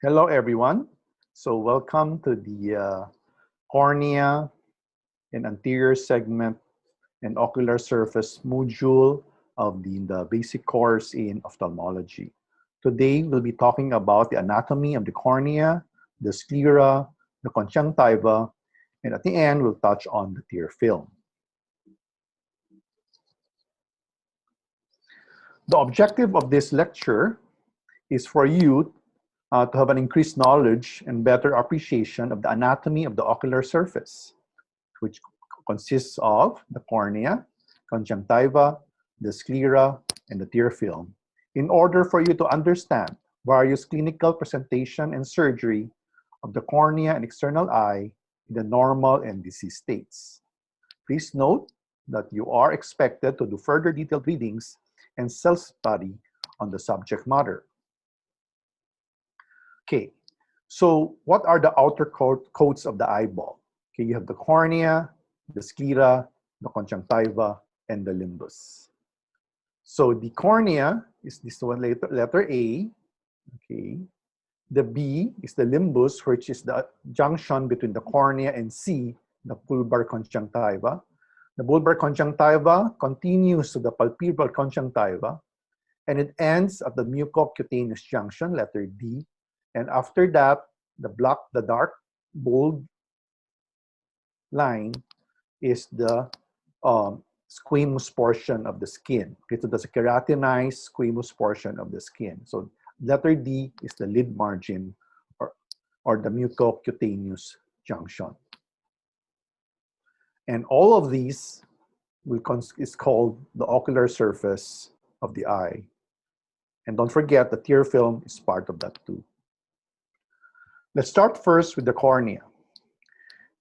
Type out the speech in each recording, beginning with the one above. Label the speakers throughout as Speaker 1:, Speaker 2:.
Speaker 1: Hello, everyone. So welcome to the cornea and anterior segment and ocular surface module of the basic course in ophthalmology. Today, we'll be talking about the anatomy of the cornea, the sclera, the conjunctiva, and at the end, we'll touch on the tear film. The objective of this lecture is for you to have an increased knowledge and better appreciation of the anatomy of the ocular surface, which consists of the cornea, conjunctiva, the sclera, and the tear film, in order for you to understand various clinical presentation and surgery of the cornea and external eye in the normal and disease states. Please note that you are expected to do further detailed readings and self-study on the subject matter. Okay, so what are the outer coats of the eyeball? Okay, you have the cornea, the sclera, the conjunctiva, and the limbus. So the cornea is this one, letter A. Okay, the B is the limbus, which is the junction between the cornea and C, the bulbar conjunctiva. The bulbar conjunctiva continues to the palpebral conjunctiva, and it ends at the mucocutaneous junction, letter D. And after that, the dark bold line is the squamous portion of the skin. Okay, so that's a keratinized squamous portion of the skin. So letter D is the lid margin or the mucocutaneous junction. And all of these is called the ocular surface of the eye. And don't forget, the tear film is part of that too. Let's start first with the cornea.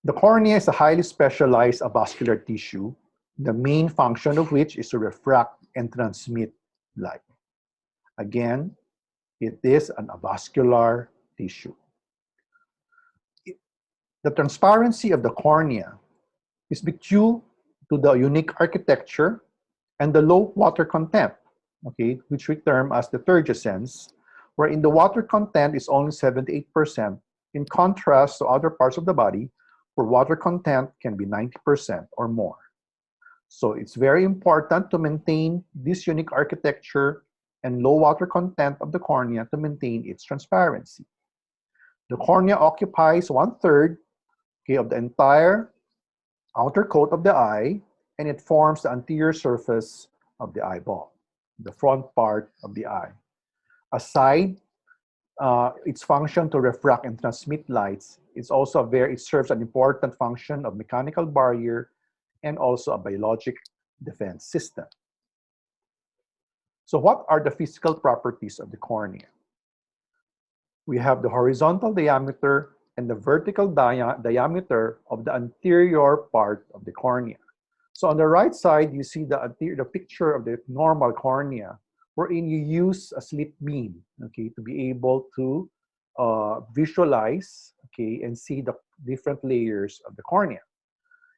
Speaker 1: The cornea is a highly specialized avascular tissue, the main function of which is to refract and transmit light. Again, it is an avascular tissue. The transparency of the cornea is due to the unique architecture and the low water content, okay, which we term as the turgescence, wherein the water content is only 78%, in contrast to other parts of the body where water content can be 90% or more. So it's very important to maintain this unique architecture and low water content of the cornea to maintain its transparency. The cornea occupies 1/3, okay, of the entire outer coat of the eye, and it forms the anterior surface of the eyeball, the front part of the eye. Aside its function to refract and transmit lights, it serves an important function of mechanical barrier and also a biologic defense system. So what are the physical properties of the cornea? We have the horizontal diameter and the vertical diameter of the anterior part of the cornea. So on the right side, you see the picture of the normal cornea, wherein you use a slit beam, okay, to be able to visualize, okay, and see the different layers of the cornea.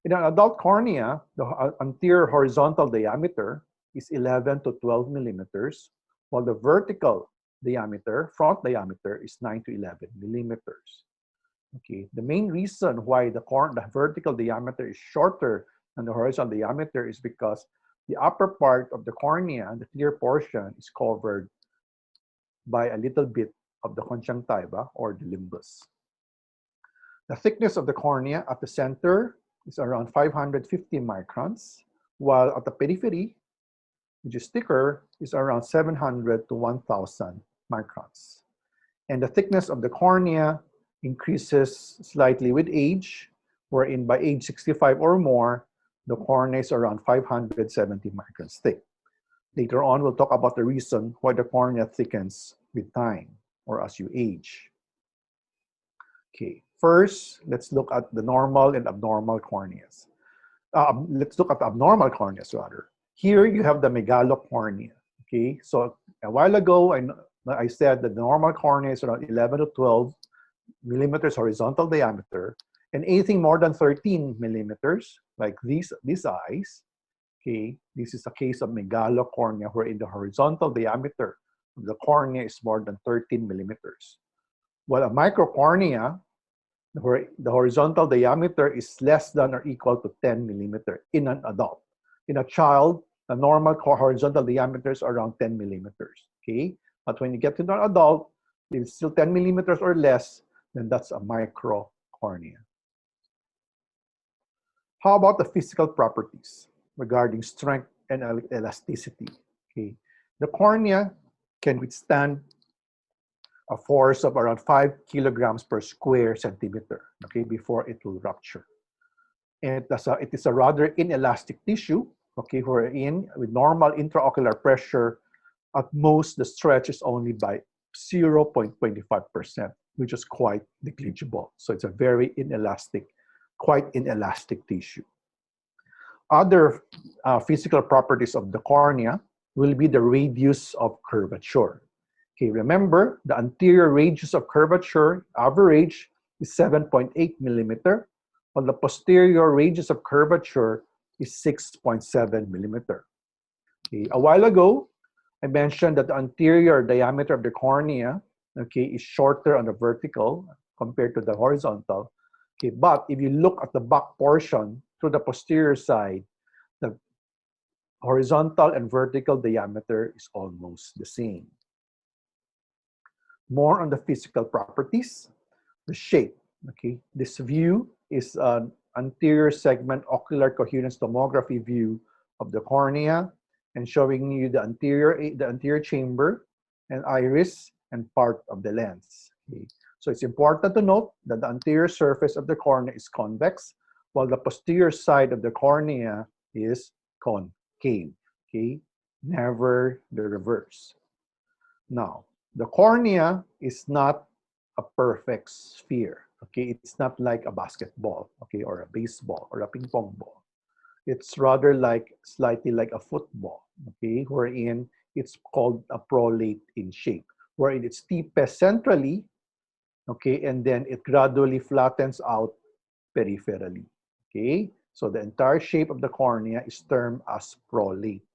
Speaker 1: In an adult cornea, the anterior horizontal diameter is 11 to 12 millimeters, while the vertical diameter, front diameter, is 9 to 11 millimeters. Okay, the main reason why the vertical diameter is shorter than the horizontal diameter is because the upper part of the cornea, the clear portion, is covered by a little bit of the conjunctiva or the limbus. The thickness of the cornea at the center is around 550 microns, while at the periphery, which is thicker, is around 700 to 1,000 microns. And the thickness of the cornea increases slightly with age, wherein by age 65 or more, the cornea is around 570 microns thick. Later on, we'll talk about the reason why the cornea thickens with time or as you age. Okay, first, let's look at the normal and abnormal corneas. Let's look at the abnormal corneas rather. Here you have the megalocornea. Okay, so a while ago, I said that the normal cornea is around 11 to 12 millimeters horizontal diameter, and anything more than 13 millimeters, like these eyes, okay, this is a case of megalocornea, wherein the horizontal diameter of the cornea is more than 13 millimeters. While a microcornea, the horizontal diameter is less than or equal to 10 millimeter in an adult. In a child, the normal horizontal diameter is around 10 millimeters. Okay, but when you get to an adult, it's still 10 millimeters or less, then that's a microcornea. How about the physical properties regarding strength and elasticity? Okay, the cornea can withstand a force of around 5 kilograms per square centimeter, okay, before it will rupture. And it is a rather inelastic tissue, okay, wherein with normal intraocular pressure, at most the stretch is only by 0.25%, which is quite negligible. So it's a very inelastic, quite inelastic tissue. Other physical properties of the cornea will be the radius of curvature. Okay, remember, the anterior radius of curvature, average, is 7.8 millimeter, while the posterior radius of curvature is 6.7 millimeter. Okay, a while ago, I mentioned that the anterior diameter of the cornea, okay, is shorter on the vertical compared to the horizontal. Okay, but if you look at the back portion through the posterior side, the horizontal and vertical diameter is almost the same. More on the physical properties, the shape. Okay, this view is an anterior segment ocular coherence tomography view of the cornea and showing you the anterior chamber and iris and part of the lens. Okay. So it's important to note that the anterior surface of the cornea is convex, while the posterior side of the cornea is concave. Okay, never the reverse. Now, the cornea is not a perfect sphere. Okay, it's not like a basketball, okay, or a baseball or a ping pong ball. It's rather like slightly like a football, okay, wherein it's called a prolate in shape, wherein it's steepest centrally, okay, and then it gradually flattens out peripherally, okay. So the entire shape of the cornea is termed as prolate.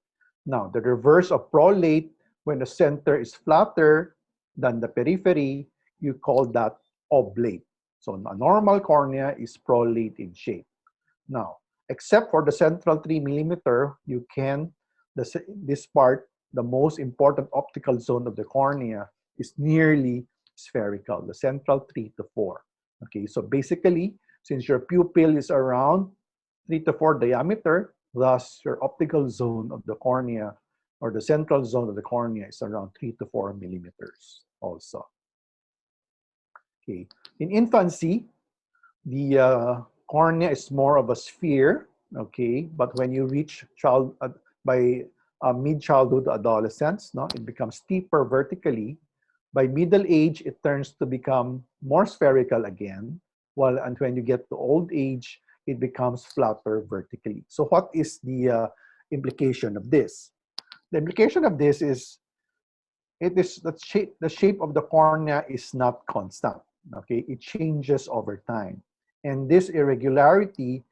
Speaker 1: Now, the reverse of prolate, when the center is flatter than the periphery, you call that oblate. So a normal cornea is prolate in shape. Now, except for the central 3 millimeter, this part, the most important optical zone of the cornea, is nearly spherical, the central 3 to 4. Okay, so basically, since your pupil is around 3 to 4 diameter, thus your optical zone of the cornea or the central zone of the cornea is around 3 to 4 millimeters also. Okay, in infancy, the cornea is more of a sphere, okay, but when you reach by mid-childhood adolescence, no, it becomes steeper vertically. By middle age, it turns to become more spherical again, and when you get to old age, it becomes flatter vertically. So what is the implication of this? The implication of this is the shape of the cornea is not constant. Okay, it changes over time, and this irregularity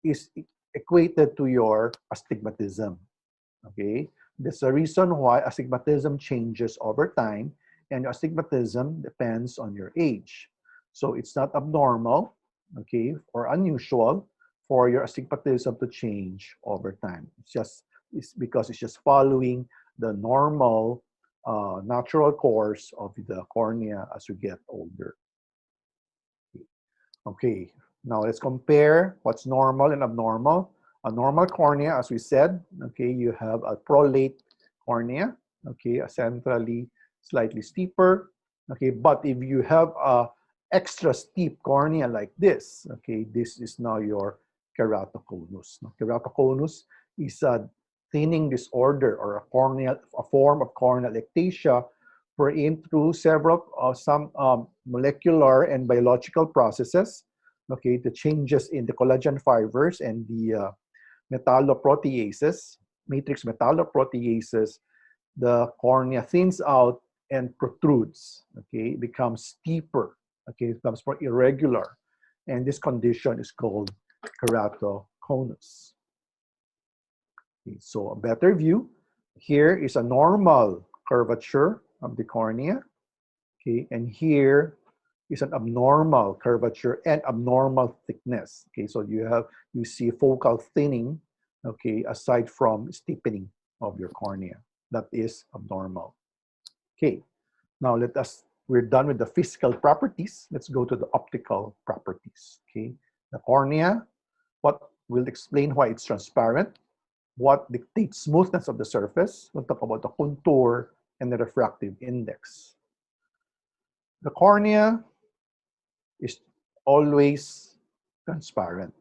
Speaker 1: is equated to your astigmatism. Okay, that's the reason why astigmatism changes over time, and astigmatism depends on your age. So it's not abnormal, okay, or unusual for your astigmatism to change over time. It's because it's just following the normal natural course of the cornea as you get older. Okay, now let's compare what's normal and abnormal. A normal cornea, as we said, okay, you have a prolate cornea, okay, a centrally slightly steeper, okay, but if you have a extra steep cornea like this, okay, this is now your keratoconus. Now, keratoconus is a thinning disorder or a form of corneal ectasia wherein through some molecular and biological processes, okay, the changes in the collagen fibers and the metalloproteases, matrix metalloproteases, the cornea thins out and protrudes, okay, it becomes steeper, okay, it becomes more irregular, and this condition is called keratoconus. Okay, so a better view, here is a normal curvature of the cornea, okay, and here is an abnormal curvature and abnormal thickness. Okay, so you see focal thinning, okay, aside from steepening of your cornea. That is abnormal. Okay, now we're done with the physical properties. Let's go to the optical properties. Okay, the cornea, what will explain why it's transparent, what dictates smoothness of the surface. We'll talk about the contour and the refractive index. The cornea is always transparent,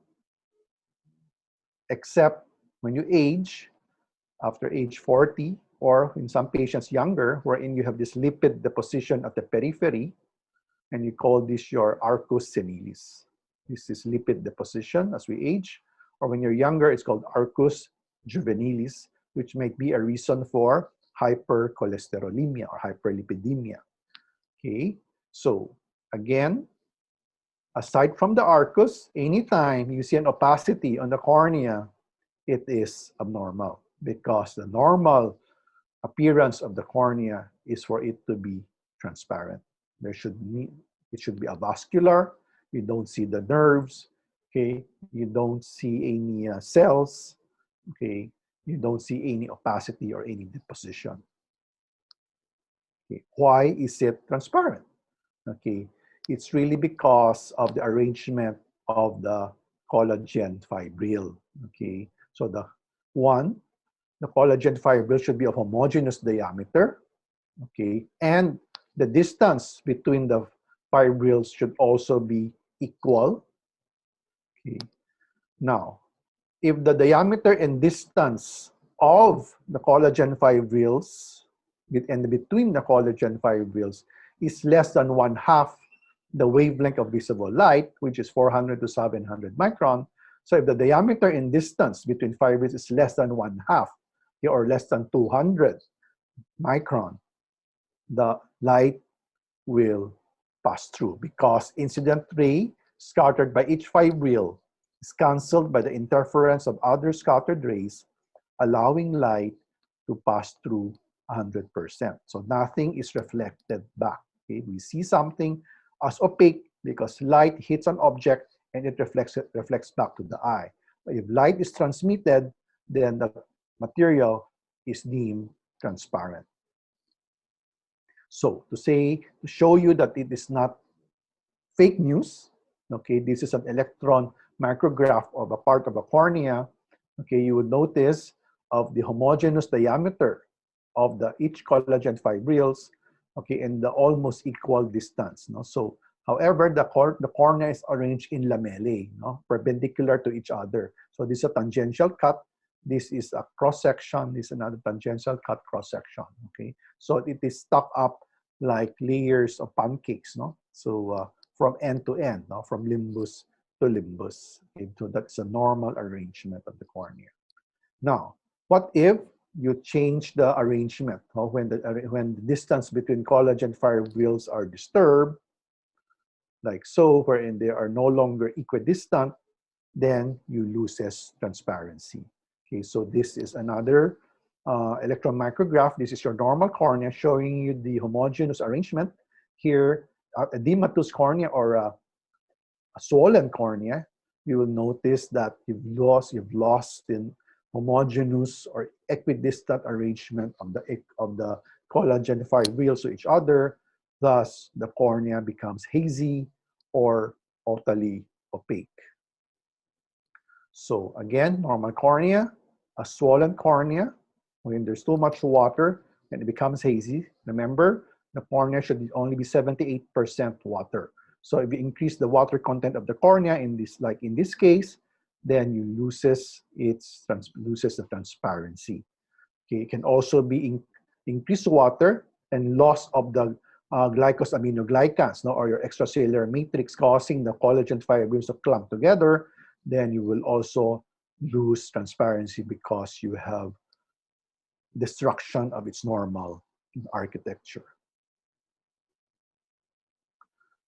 Speaker 1: except when you age, after age 40, or in some patients younger, wherein you have this lipid deposition at the periphery, and you call this your arcus senilis. This is lipid deposition as we age, or when you're younger, it's called arcus juvenilis, which might be a reason for hypercholesterolemia or hyperlipidemia. Okay, so again, aside from the arcus, anytime you see an opacity on the cornea, it is abnormal because the normal appearance of the cornea is for it to be transparent. It should be avascular. You don't see the nerves. Okay, you don't see any cells. Okay, you don't see any opacity or any deposition. Okay, why is it transparent? Okay, it's really because of the arrangement of the collagen fibril. Okay, so the collagen fibril should be of homogeneous diameter. Okay, and the distance between the fibrils should also be equal. Okay, now if the diameter and distance of the collagen fibrils and between the collagen fibrils is less than 1/2 the wavelength of visible light, which is 400 to 700 micron. So if the diameter and distance between fibrils is less than 1/2 or less than 200 micron, the light will pass through because incident ray scattered by each fibril is cancelled by the interference of other scattered rays, allowing light to pass through 100%. So nothing is reflected back. Okay? We see something as opaque because light hits an object and it reflects back to the eye. But if light is transmitted, then the material is deemed transparent. So to show you that it is not fake news, okay, this is an electron micrograph of a part of a cornea. Okay, you would notice of the homogeneous diameter of each collagen fibrils, okay, and the almost equal distance. No? So, however, the cornea is arranged in lamellae, no? Perpendicular to each other. So this is a tangential cut. This is a cross section. This is another tangential cut cross section. Okay, so it is stuck up like layers of pancakes. No, so from end to end, no, from limbus to limbus. Okay, so that's a normal arrangement of the cornea. Now, what if you change the arrangement? No? When the distance between collagen fibrils are disturbed, like so, wherein they are no longer equidistant, then you loses transparency. Okay, so this is another electron micrograph. This is your normal cornea showing you the homogeneous arrangement. Here, edematous cornea or a swollen cornea, you will notice that you've lost in homogeneous or equidistant arrangement of the collagen fibrils to each other. Thus, the cornea becomes hazy or totally opaque. So again, normal cornea, a swollen cornea, when there's too much water and it becomes hazy. Remember, the cornea should only be 78% water. So if you increase the water content of the cornea like in this case, then you loses the transparency. Okay, it can also be increased water and loss of the glycosaminoglycans, no, or your extracellular matrix, causing the collagen fibrils to clump together. Then you will also lose transparency because you have destruction of its normal architecture.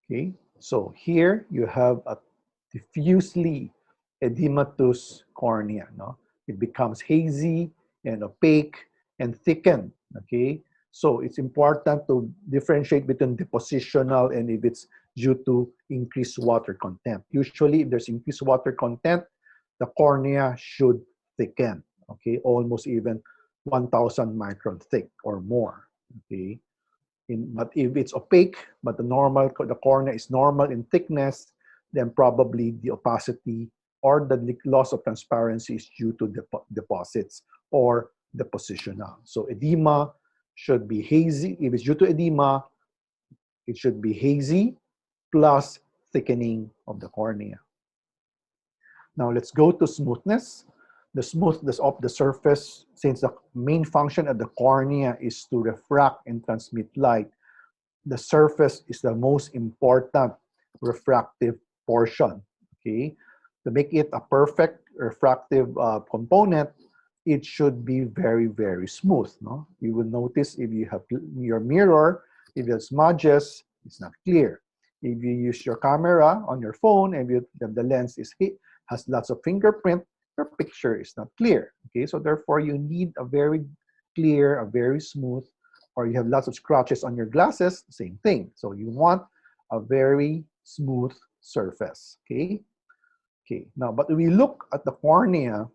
Speaker 1: Okay, so here you have a diffusely edematous cornea. No? It becomes hazy and opaque and thickened. Okay, So it's important to differentiate between depositional and if it's due to increased water content. Usually, if there's increased water content, the cornea should thicken, okay, almost even 1,000 micron thick or more, okay. But if it's opaque, but the cornea is normal in thickness, then probably the opacity or the loss of transparency is due to deposits or depositional. So edema should be hazy. If it's due to edema, it should be hazy plus thickening of the cornea. Now let's go to smoothness. The smoothness of the surface, since the main function of the cornea is to refract and transmit light, the surface is the most important refractive portion, okay? To make it a perfect refractive component, it should be very, very smooth, no? You will notice if you have your mirror, if it smudges, it's not clear. If you use your camera on your phone and the lens has lots of fingerprint, your picture is not clear, okay? So therefore, you need a very clear, a very smooth, or you have lots of scratches on your glasses, same thing. So you want a very smooth surface, okay? Okay, now, but when we look at the cornea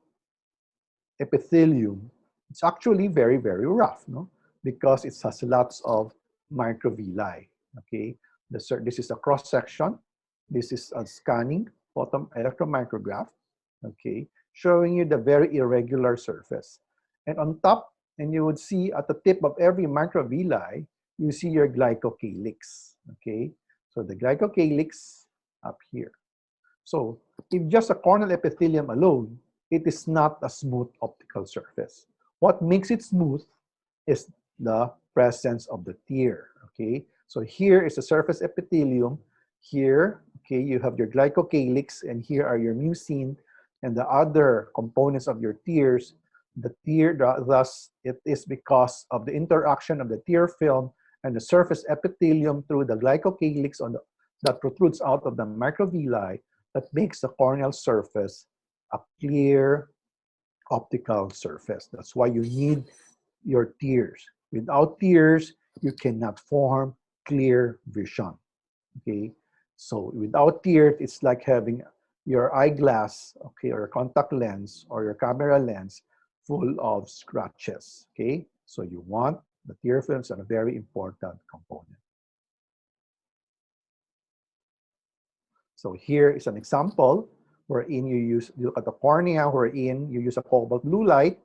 Speaker 1: epithelium, it's actually very, very rough, no? Because it has lots of microvilli, okay? This is a cross-section. This is a scanning photon electron micrograph, okay? Showing you the very irregular surface. And on top, and you would see at the tip of every microvilli, you see your glycocalyx, okay? So the glycocalyx up here. So if just a corneal epithelium alone, it is not a smooth optical surface. What makes it smooth is the presence of the tear, okay? So here is the surface epithelium. Here, okay, you have your glycocalyx, and here are your mucin and the other components of your tears. The tear, thus, it is because of the interaction of the tear film and the surface epithelium through the glycocalyx that protrudes out of the microvilli that makes the corneal surface a clear optical surface. That's why you need your tears. Without tears, you cannot form clear vision, okay? So without tears, it's like having your eyeglass, okay, or your contact lens or your camera lens full of scratches, okay? So you want the tear films are a very important component. So here is an example wherein you look at the cornea, wherein you use a cobalt blue light,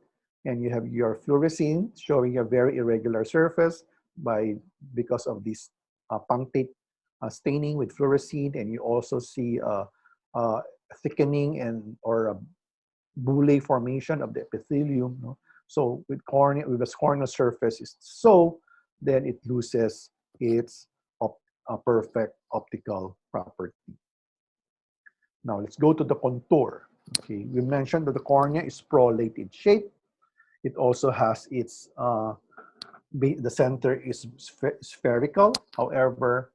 Speaker 1: and you have your fluorescein showing a very irregular surface because of this punctate staining with fluorescein, and you also see thickening or a bullae formation of the epithelium. No? So with the corneal surface is so, then it loses its perfect optical property. Now let's go to the contour. Okay, we mentioned that the cornea is prolate in shape. It also has its the center is spherical. However,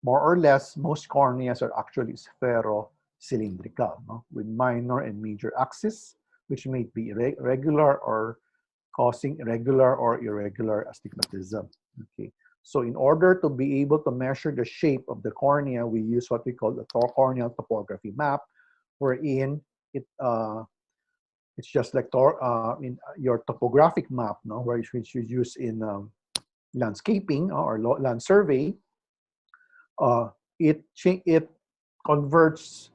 Speaker 1: more or less, most corneas are actually spherocylindrical, no? With minor and major axis, which may be regular or causing irregular or irregular astigmatism. Okay, so in order to be able to measure the shape of the cornea, we use what we call the corneal topography map, wherein it's just like in your topographic map, no, which you use in landscaping or land survey. It converts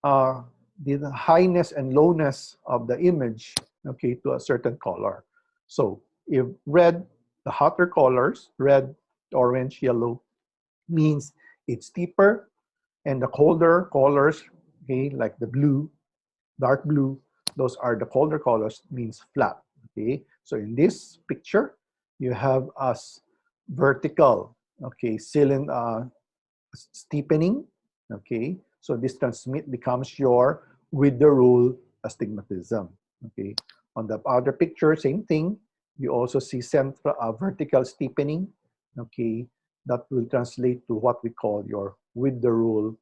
Speaker 1: the highness and lowness of the image, okay, to a certain color. So if red, the hotter colors, red, orange, yellow, means it's steeper, and the colder colors, okay, like the blue, dark blue, those are the colder colors, means flat, okay? So in this picture, you have us vertical, okay, steepening, okay? So this becomes your with the rule astigmatism, okay? On the other picture, same thing. You also see vertical steepening, okay? That will translate to what we call your with the rule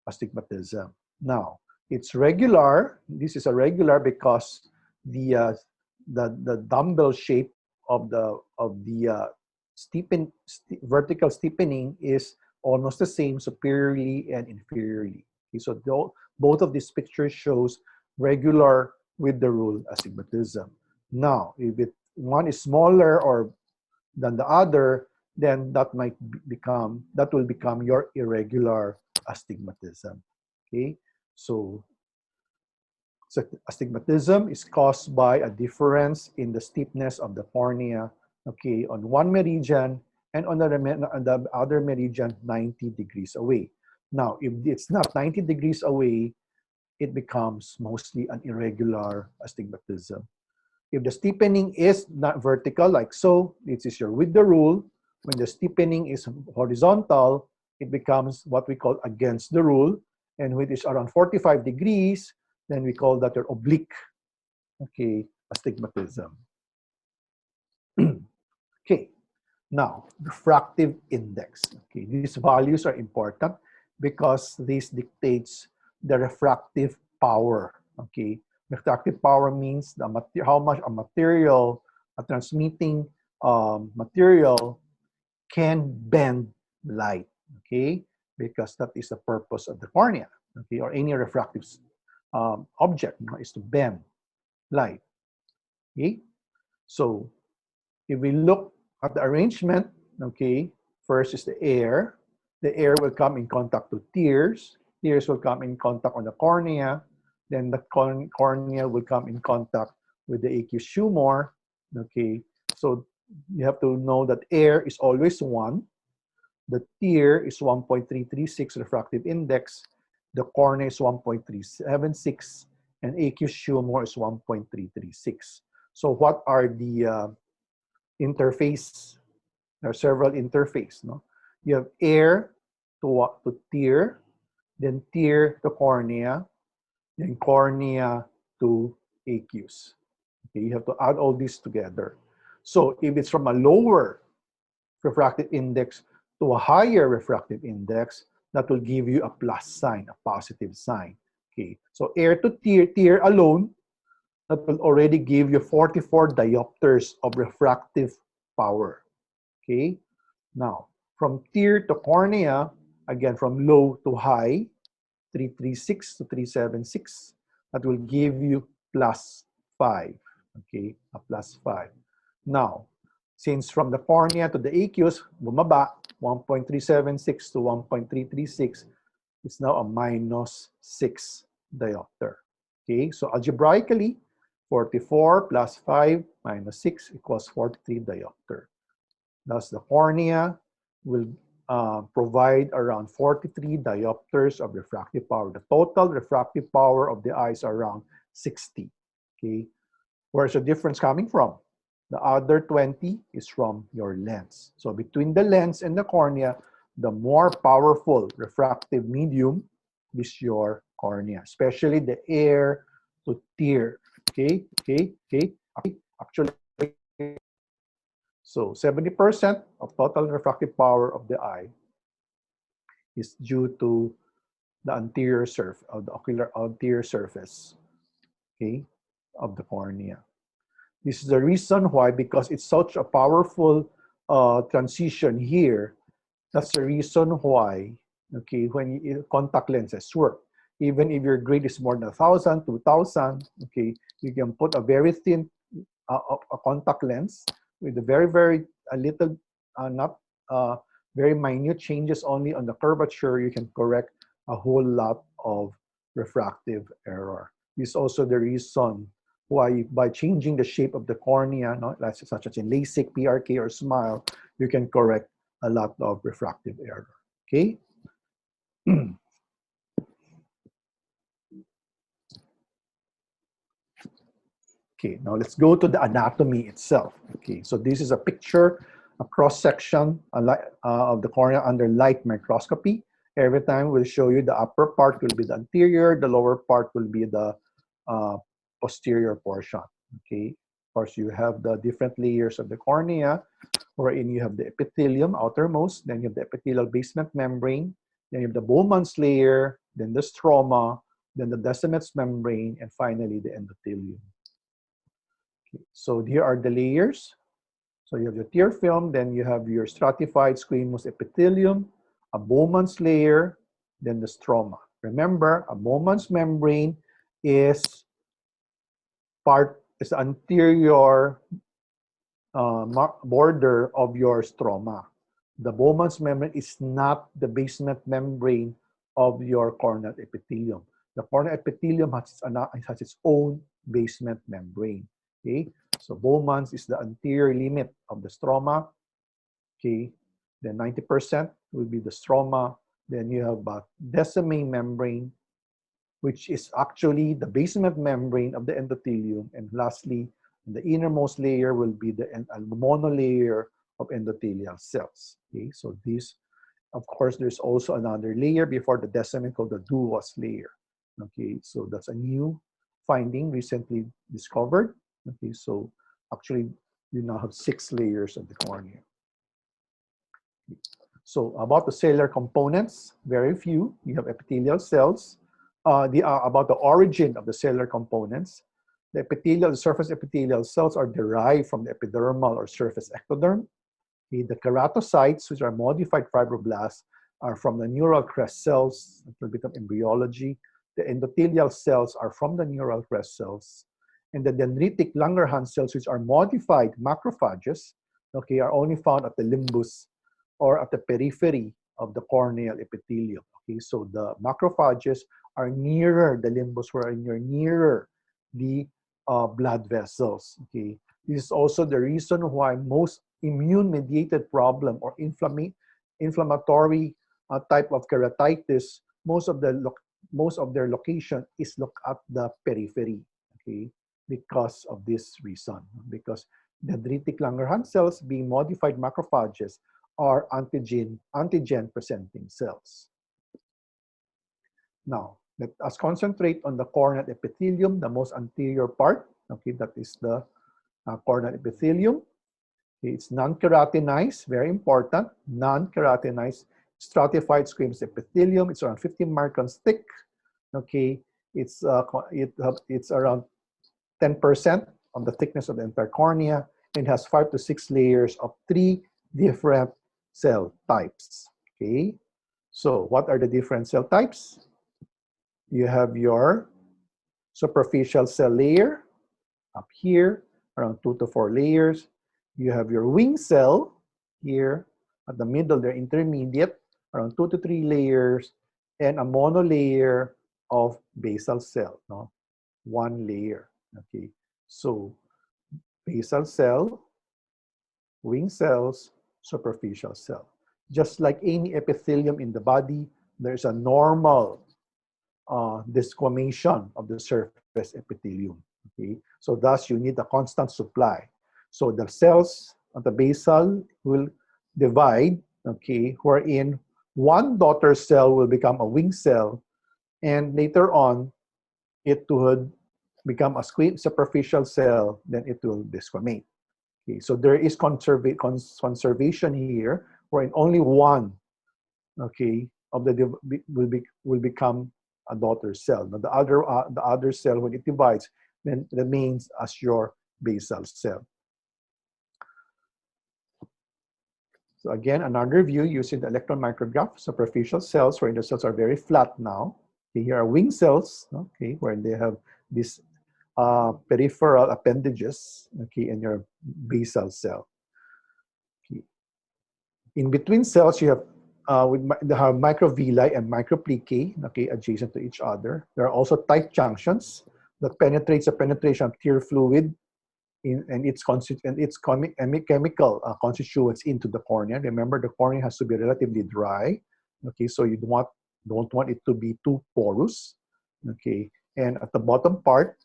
Speaker 1: astigmatism. Now, it's regular. This is a regular because the dumbbell shape of the vertical steepening is almost the same superiorly and inferiorly. Okay, so both of these pictures shows regular with the rule astigmatism. Now, if one is smaller or than the other, then that will become your irregular astigmatism. Okay, so astigmatism is caused by a difference in the steepness of the cornea, okay, on one meridian, and on the other meridian 90 degrees away. Now, if it's not 90 degrees away, it becomes mostly an irregular astigmatism. If the steepening is not vertical, like so, this is your with the rule. When the steepening is horizontal, it becomes what we call against the rule. And when it's around 45 degrees, then we call that your oblique, okay, astigmatism. Okay, now, refractive index. Okay, these values are important because this dictates the refractive power. Okay, refractive power means how much a material, a transmitting material can bend light. Okay, because that is the purpose of the cornea. Okay, or any refractive object is to bend light. Okay, so if we look at the arrangement, okay, first is the air. The air will come in contact with tears. Tears will come in contact on the cornea. Then the cornea will come in contact with the aqueous humor. Okay, so you have to know that air is always 1. The tear is 1.336 refractive index. The cornea is 1.376. And aqueous humor is 1.336. So what are the interface? There are several interface. No, you have air to tear, then tear to cornea, then cornea to aqueous. Okay, you have to add all these together. So if it's from a lower refractive index to a higher refractive index, that will give you a plus sign, a positive sign. Okay, so air to tear alone, that will already give you 44 diopters of refractive power. Okay, now from tear to cornea, again from low to high, 336 to 376, that will give you plus 5. Okay, a plus 5. Now, since from the cornea to the aqueous, bumaba, 1.376 to 1.336, it's now a minus 6 diopter. Okay, so algebraically, 44 plus 5 minus 6 equals 43 diopter. Thus, the cornea will provide around 43 diopters of refractive power. The total refractive power of the eye is around 60. Okay, where's the difference coming from? The other 20 is from your lens. So between the lens and the cornea, the more powerful refractive medium is your cornea, especially the air to tear. Okay. Actually, so 70% of total refractive power of the eye is due to the anterior surface of the ocular anterior surface, okay, of the cornea. This is the reason why, because it's such a powerful transition here. That's the reason why, okay, when contact lenses work, even if your grade is more than 1,000, 2,000, okay, you can put a very thin a contact lens with a very little, not very minute changes only on the curvature. You can correct a whole lot of refractive error. This is also the reason why by changing the shape of the cornea, such as in LASIK, PRK, or SMILE, you can correct a lot of refractive error. Okay. Okay, now let's go to the anatomy itself. Okay, so this is a picture, a cross-section of the cornea under light microscopy. Every time we'll show you the upper part will be the anterior, the lower part will be the posterior portion. Okay, of course you have the different layers of the cornea, wherein you have the epithelium outermost, then you have the epithelial basement membrane, then you have the Bowman's layer, then the stroma, then the Descemet's membrane, and finally the endothelium. Okay, so here are the layers. So you have your tear film, then you have your stratified squamous epithelium, a Bowman's layer, then the stroma. Remember, a Bowman's membrane is the anterior border of your stroma. The Bowman's membrane is not the basement membrane of your corneal epithelium. The corneal epithelium has its own basement membrane. Okay, so Bowman's is the anterior limit of the stroma. Okay, then 90% will be the stroma. Then you have a Descemet membrane, which is actually the basement membrane of the endothelium. And lastly, the innermost layer will be the monolayer of endothelial cells. Okay, so this, of course, there's also another layer before the Descemet called the Duos layer. Okay, so that's a new finding recently discovered. Okay, so actually, you now have 6 layers of the cornea. So about the cellular components, very few. You have epithelial cells. About the origin of the cellular components, the surface epithelial cells are derived from the epidermal or surface ectoderm. Okay, the keratocytes, which are modified fibroblasts, are from the neural crest cells, a little bit of embryology. The endothelial cells are from the neural crest cells. And the dendritic Langerhans cells, which are modified macrophages, okay, are only found at the limbus or at the periphery of the corneal epithelium. Okay, so the macrophages are nearer the limbus, where you're nearer the blood vessels. Okay, this is also the reason why most immune-mediated problem or inflammatory type of keratitis, most of their location is at the periphery. Okay, because of this reason, because dendritic Langerhans cells, being modified macrophages, are antigen-presenting cells. Now, let us concentrate on the corneal epithelium, the most anterior part. Okay, that is the corneal epithelium. Okay, it's non-keratinized, very important. Non-keratinized stratified squamous epithelium. It's around 50 microns thick. Okay, it's around 10% of the thickness of the entire cornea. It has 5 to 6 layers of 3 different cell types. Okay, so what are the different cell types? You have your superficial cell layer up here, around 2 to 4 layers. You have your wing cell here at the middle, they're intermediate, around 2 to 3 layers, and a monolayer of basal cell, no? 1 layer. Okay, so basal cell, wing cells, superficial cell. Just like any epithelium in the body, there's a normal desquamation of the surface epithelium. Okay, so thus you need a constant supply. So the cells at the basal will divide. Okay, wherein one daughter cell will become a wing cell, and later on it would become a superficial cell. Then it will desquamate. Okay, so there is conservation here, wherein only one, okay, of the will become a daughter cell. Now the other cell, when it divides, then remains as your basal cell. So again, another view using the electron micrograph. Superficial cells, where the cells are very flat now. Okay, here are wing cells. Okay, where they have these peripheral appendages. Okay, and your basal cell. Okay. In between cells, you have they have microvilli and microplicae, okay, adjacent to each other. There are also tight junctions that penetrates the penetration of tear fluid and its chemical constituents into the cornea. Remember, the cornea has to be relatively dry. Okay, so you don't want it to be too porous. Okay, and at the bottom part,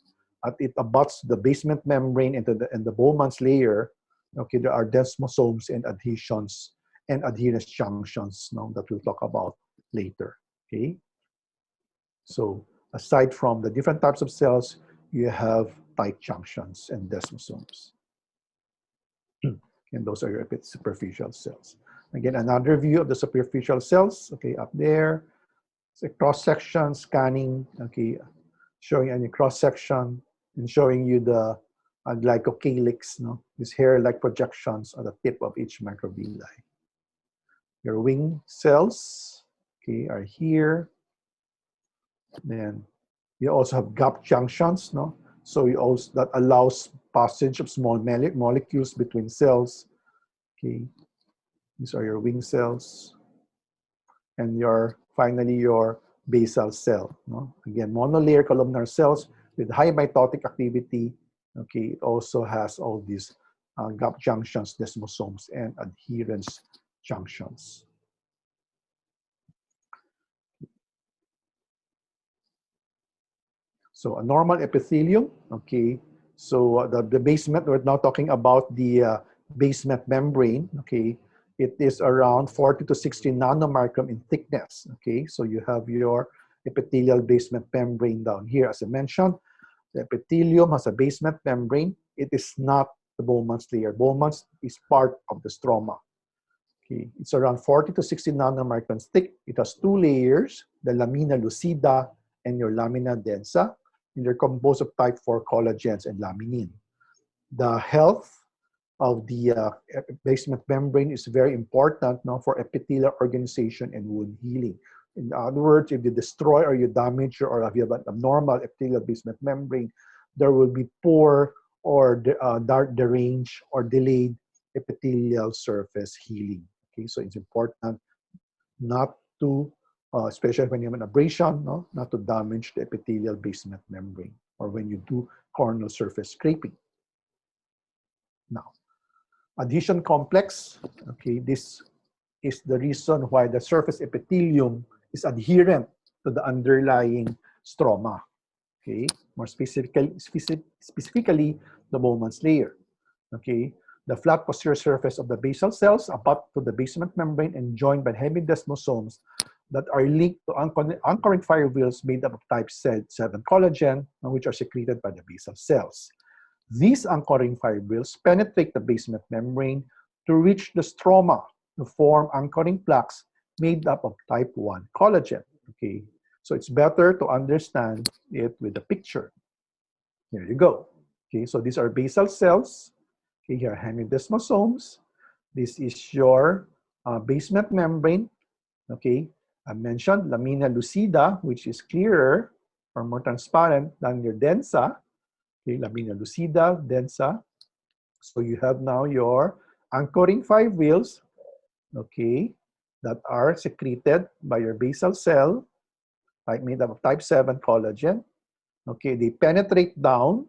Speaker 1: it abuts the basement membrane and the Bowman's layer. Okay, there are desmosomes and adhesions and adherence junctions now that we'll talk about later. Okay, so aside from the different types of cells, you have tight junctions and desmosomes. And those are your superficial cells. Again, another view of the superficial cells. Okay, up there, it's a cross-section scanning. Okay, showing any cross-section and showing you the glycocalyx, no? These hair-like projections on the tip of each microvilli. Your wing cells, okay, are here. Then you also have gap junctions, no? So you also, that allows passage of small molecules between cells. Okay, these are your wing cells, and finally your basal cell. No? Again, monolayer columnar cells with high mitotic activity. Okay, it also has all these gap junctions, desmosomes, and adherence junctions. So a normal epithelium, okay. So the basement, we're now talking about the basement membrane, okay. It is around 40 to 60 nanomicron in thickness, okay. So you have your epithelial basement membrane down here. As I mentioned, the epithelium has a basement membrane. It is not the Bowman's layer. Bowman's is part of the stroma. Okay, it's around 40 to 60 nanomicrons thick. It has two layers, the lamina lucida and your lamina densa. And they're composed of type 4 collagens and laminin. The health of the basement membrane is very important now for epithelial organization and wound healing. In other words, if you destroy or you damage or if you have an abnormal epithelial basement membrane, there will be poor or dark deranged or delayed epithelial surface healing. Okay, so it's important not to, especially when you have an abrasion, no, not to damage the epithelial basement membrane or when you do corneal surface scraping. Now, adhesion complex, okay, this is the reason why the surface epithelium is adherent to the underlying stroma. Okay, more specifically the Bowman's layer. Okay, the flat posterior surface of the basal cells abut to the basement membrane and joined by hemidesmosomes that are linked to anchoring fibrils made up of type 7 collagen, which are secreted by the basal cells. These anchoring fibrils penetrate the basement membrane to reach the stroma to form anchoring plaques made up of type 1 collagen. Okay, so it's better to understand it with the picture. Here you go. Okay, so these are basal cells. Okay, here are hemidesmosomes. This is your basement membrane. Okay, I mentioned lamina lucida, which is clearer or more transparent than your densa. Okay, lamina lucida, densa. So you have now your anchoring fibrils, okay, that are secreted by your basal cell, like made up of type 7 collagen. Okay, they penetrate down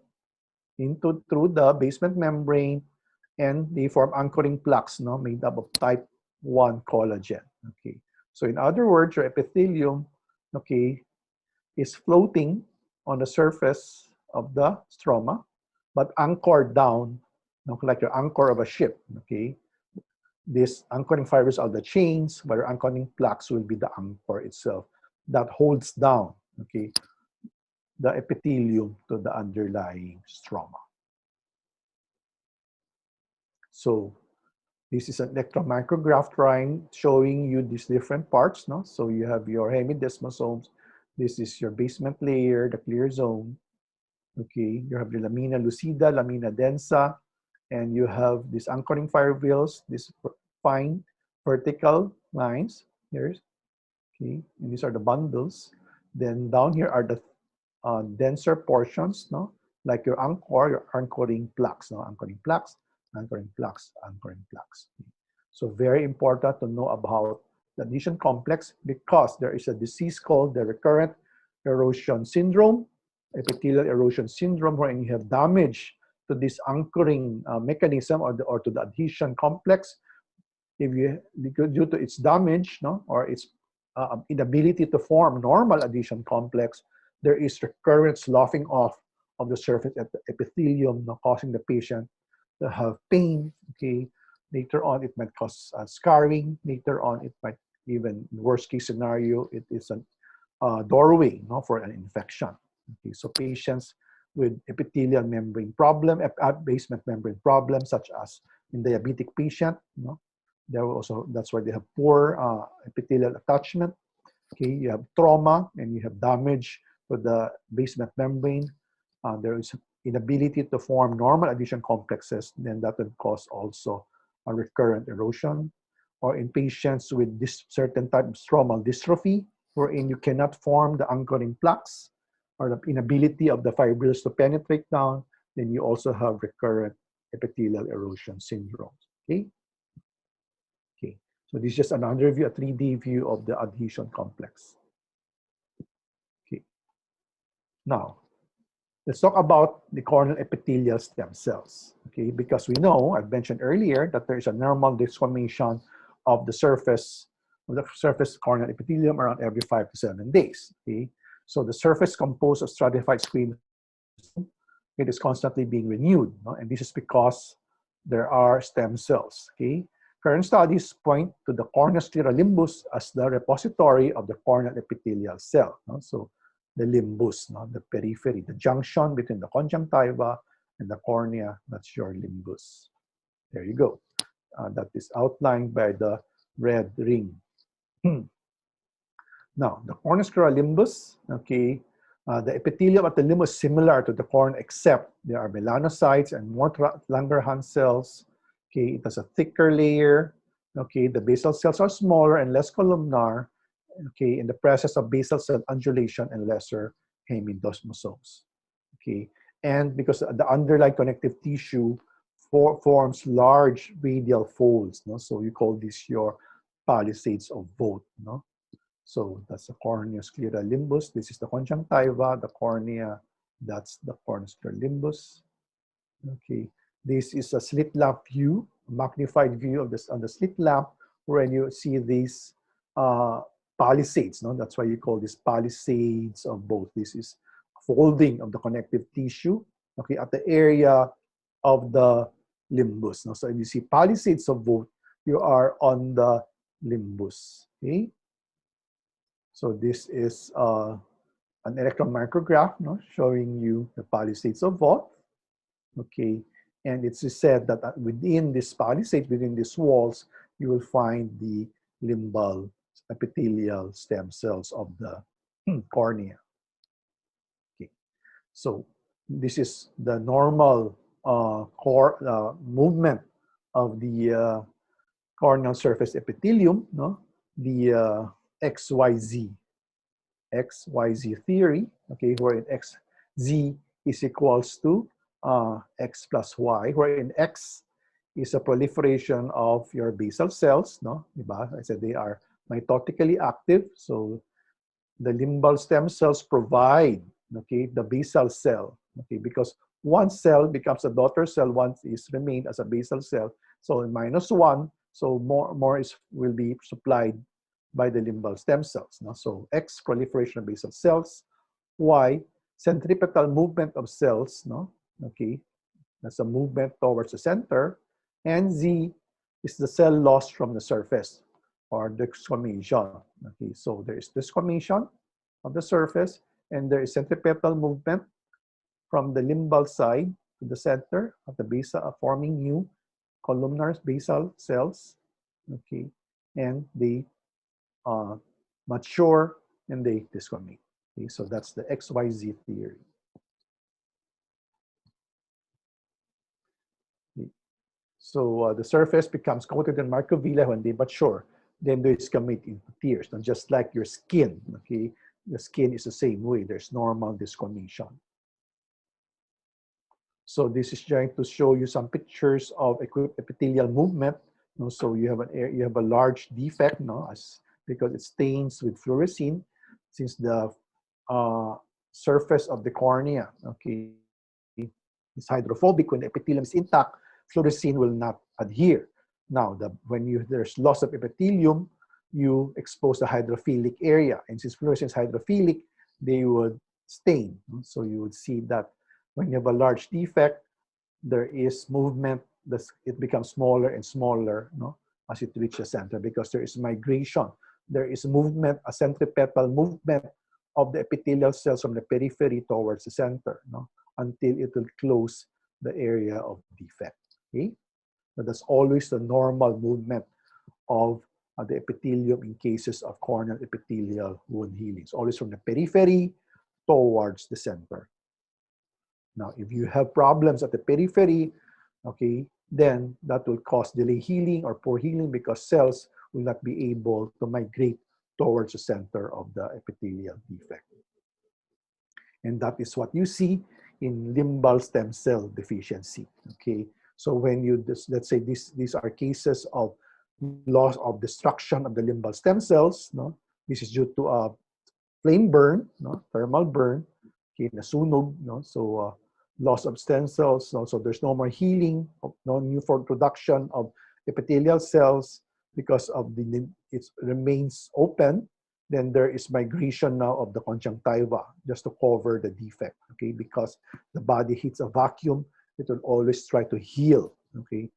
Speaker 1: through the basement membrane and they form anchoring plaques, no, made up of type 1 collagen. Okay, so in other words, your epithelium, okay, is floating on the surface of the stroma, but anchored down, like your anchor of a ship. Okay, these anchoring fibers are the chains, but your anchoring plaques will be the anchor itself that holds down, okay, the epithelium to the underlying stroma. So this is an electromicrograph drawing showing you these different parts. No? So you have your hemidesmosomes. This is your basement layer, the clear zone. Okay, you have the lamina lucida, lamina densa, and you have these anchoring fibrils, these fine vertical lines. Here's, okay, and these are the bundles. Then down here are the denser portions, no, like your anchoring plaques, no, anchoring plaques, anchoring plaques, anchoring plaques. So very important to know about the adhesion complex because there is a disease called the recurrent erosion syndrome, epithelial erosion syndrome, wherein you have damage to this anchoring mechanism or to the adhesion complex. If you, due to its damage, no, or its inability to form normal adhesion complex, there is recurrent sloughing off of the surface epithelium, no, causing the patient to have pain. Okay, later on it might cause scarring. Later on it might, even worst case scenario, it is a doorway, no, for an infection. Okay, so patients with epithelial membrane problem, basement membrane problem, such as in diabetic patient, no, there also, that's why they have poor epithelial attachment. Okay, you have trauma and you have damage to the basement membrane. There is inability to form normal adhesion complexes, then that would cause also a recurrent erosion. Or in patients with this certain type of stromal dystrophy, wherein you cannot form the anchoring plaques, or the inability of the fibrils to penetrate down, then you also have recurrent epithelial erosion syndrome. Okay? Okay. So this is just another view, a 3D view of the adhesion complex. Okay. Now, let's talk about the corneal epithelial stem cells. Okay, because we know, I've mentioned earlier, that there is a normal desquamation of the surface corneal epithelium around every 5 to 7 days. Okay, so the surface composed of stratified squamous, it is constantly being renewed, no? And this is because there are stem cells. Okay, current studies point to the corneal sclera limbus as the repository of the corneal epithelial cell. No? So the limbus, no? The periphery, the junction between the conjunctiva and the cornea, that's your limbus. There you go. That is outlined by the red ring. Now, the corneal sclera limbus, okay, the epithelium at the limbus is similar to the cornea, except there are melanocytes and more Langerhans cells. Okay, it has a thicker layer. Okay, the basal cells are smaller and less columnar. Okay, in the presence of basal cell undulation and lesser hemidesmosomes. Okay, and because the underlying connective tissue forms large radial folds, no? So you call this your palisades of Vogt, no? So that's the corneal sclera limbus. This is the conjunctiva, the cornea. That's the corneal sclera limbus. Okay, this is a slit lamp view, magnified view of this on the slit lamp, where you see these palisades. No, that's why you call this palisades of Vogt. This is folding of the connective tissue. Okay, at the area of the limbus. No, so if you see palisades of Vogt, you are on the limbus. Okay. So this is an electron micrograph, no, showing you the palisades of Vogt. Okay, and it's said that within this palisade, within these walls, you will find the limbal epithelial stem cells of the cornea. Okay, so this is the normal movement of the corneal surface epithelium, no? The XYZ theory, okay, wherein XZ is equals to X plus Y, wherein X is a proliferation of your basal cells, no? Diba? I said they are mitotically active, so the limbal stem cells provide, okay, the basal cell, okay, because one cell becomes a daughter cell, one is remained as a basal cell, so -1, so more will be supplied by the limbal stem cells. No? So X, proliferation of basal cells, Y, centripetal movement of cells, no? Okay, that's a movement towards the center, and Z is the cell loss from the surface, or desquamation. Okay, so there is desquamation of the surface, and there is centripetal movement from the limbal side to the center of the basal, forming new columnar basal cells. Okay, and they mature and they desquamate. Okay, so that's the XYZ theory. Okay. So the surface becomes coated in microvilli when they mature. Then they desquamate into tears, and just like your skin. Okay, the skin is the same way. There's normal desquamation. So this is trying to show you some pictures of epithelial movement. No, so you have a large defect, no, because it stains with fluorescein, since the surface of the cornea, okay, is hydrophobic. When the epithelium is intact, fluorescein will not adhere. Now, when there's loss of epithelium, you expose the hydrophilic area, and since fluorescein is hydrophilic, they would stain. So you would see that when you have a large defect, there is movement. It becomes smaller and smaller, no, as it reaches the center, because there is migration. There is movement, a centripetal movement of the epithelial cells from the periphery towards the center, no, until it will close the area of defect. Okay, but that's always the normal movement of the epithelium in cases of corneal epithelial wound healing. It's always from the periphery towards the center. Now, if you have problems at the periphery, okay, then that will cause delay healing or poor healing because cells will not be able to migrate towards the center of the epithelial defect. And that is what you see in limbal stem cell deficiency, okay? So when you, let's say these are cases of loss of destruction of the limbal stem cells, no? This is due to a flame burn, no? Thermal burn, okay, nasunog, no? So loss of stem cells, no? So there's no more healing, no new for production of epithelial cells because of it remains open. Then there is migration now of the conjunctiva just to cover the defect, okay? Because the body hits a vacuum, it will always try to heal, okay,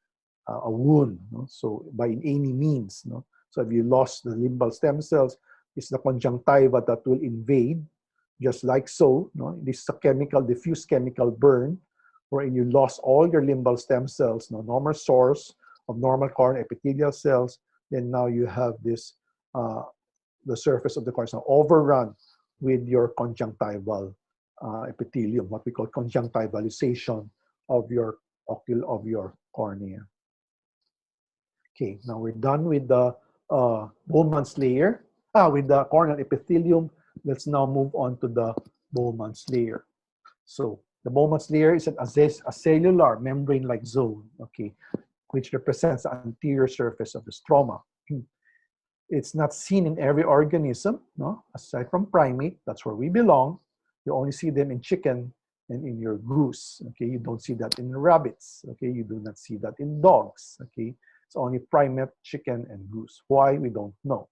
Speaker 1: a wound, no? So by any means, no? So if you lost the limbal stem cells, it's the conjunctiva that will invade, just like so, no? This is a chemical, diffuse chemical burn, wherein you lost all your limbal stem cells, no normal source of normal corneal epithelial cells, then now you have this the surface of the cornea is overrun with your conjunctival epithelium, what we call conjunctivalization of your cornea. Okay, now we're done with the Bowman's layer. With the corneal epithelium, let's now move on to the Bowman's layer. So the Bowman's layer is a cellular membrane-like zone, okay, which represents the anterior surface of the stroma. It's not seen in every organism, no? Aside from primate, that's where we belong. You only see them in chicken and in your goose, okay? You don't see that in rabbits, okay? You do not see that in dogs, okay? It's only primate, chicken, and goose. Why? We don't know,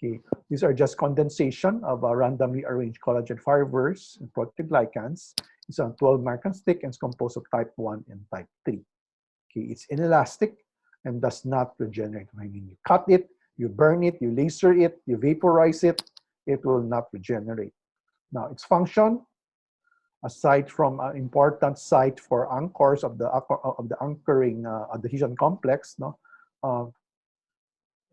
Speaker 1: okay? These are just condensation of randomly arranged collagen fibers and proteoglycans. It's on 12 microns thick and it's composed of type 1 and type 3. Okay, it's inelastic and does not regenerate. When you cut it, you burn it, you laser it, you vaporize it, it will not regenerate. Now, its function, aside from an important site for anchors of the anchoring adhesion complex, no,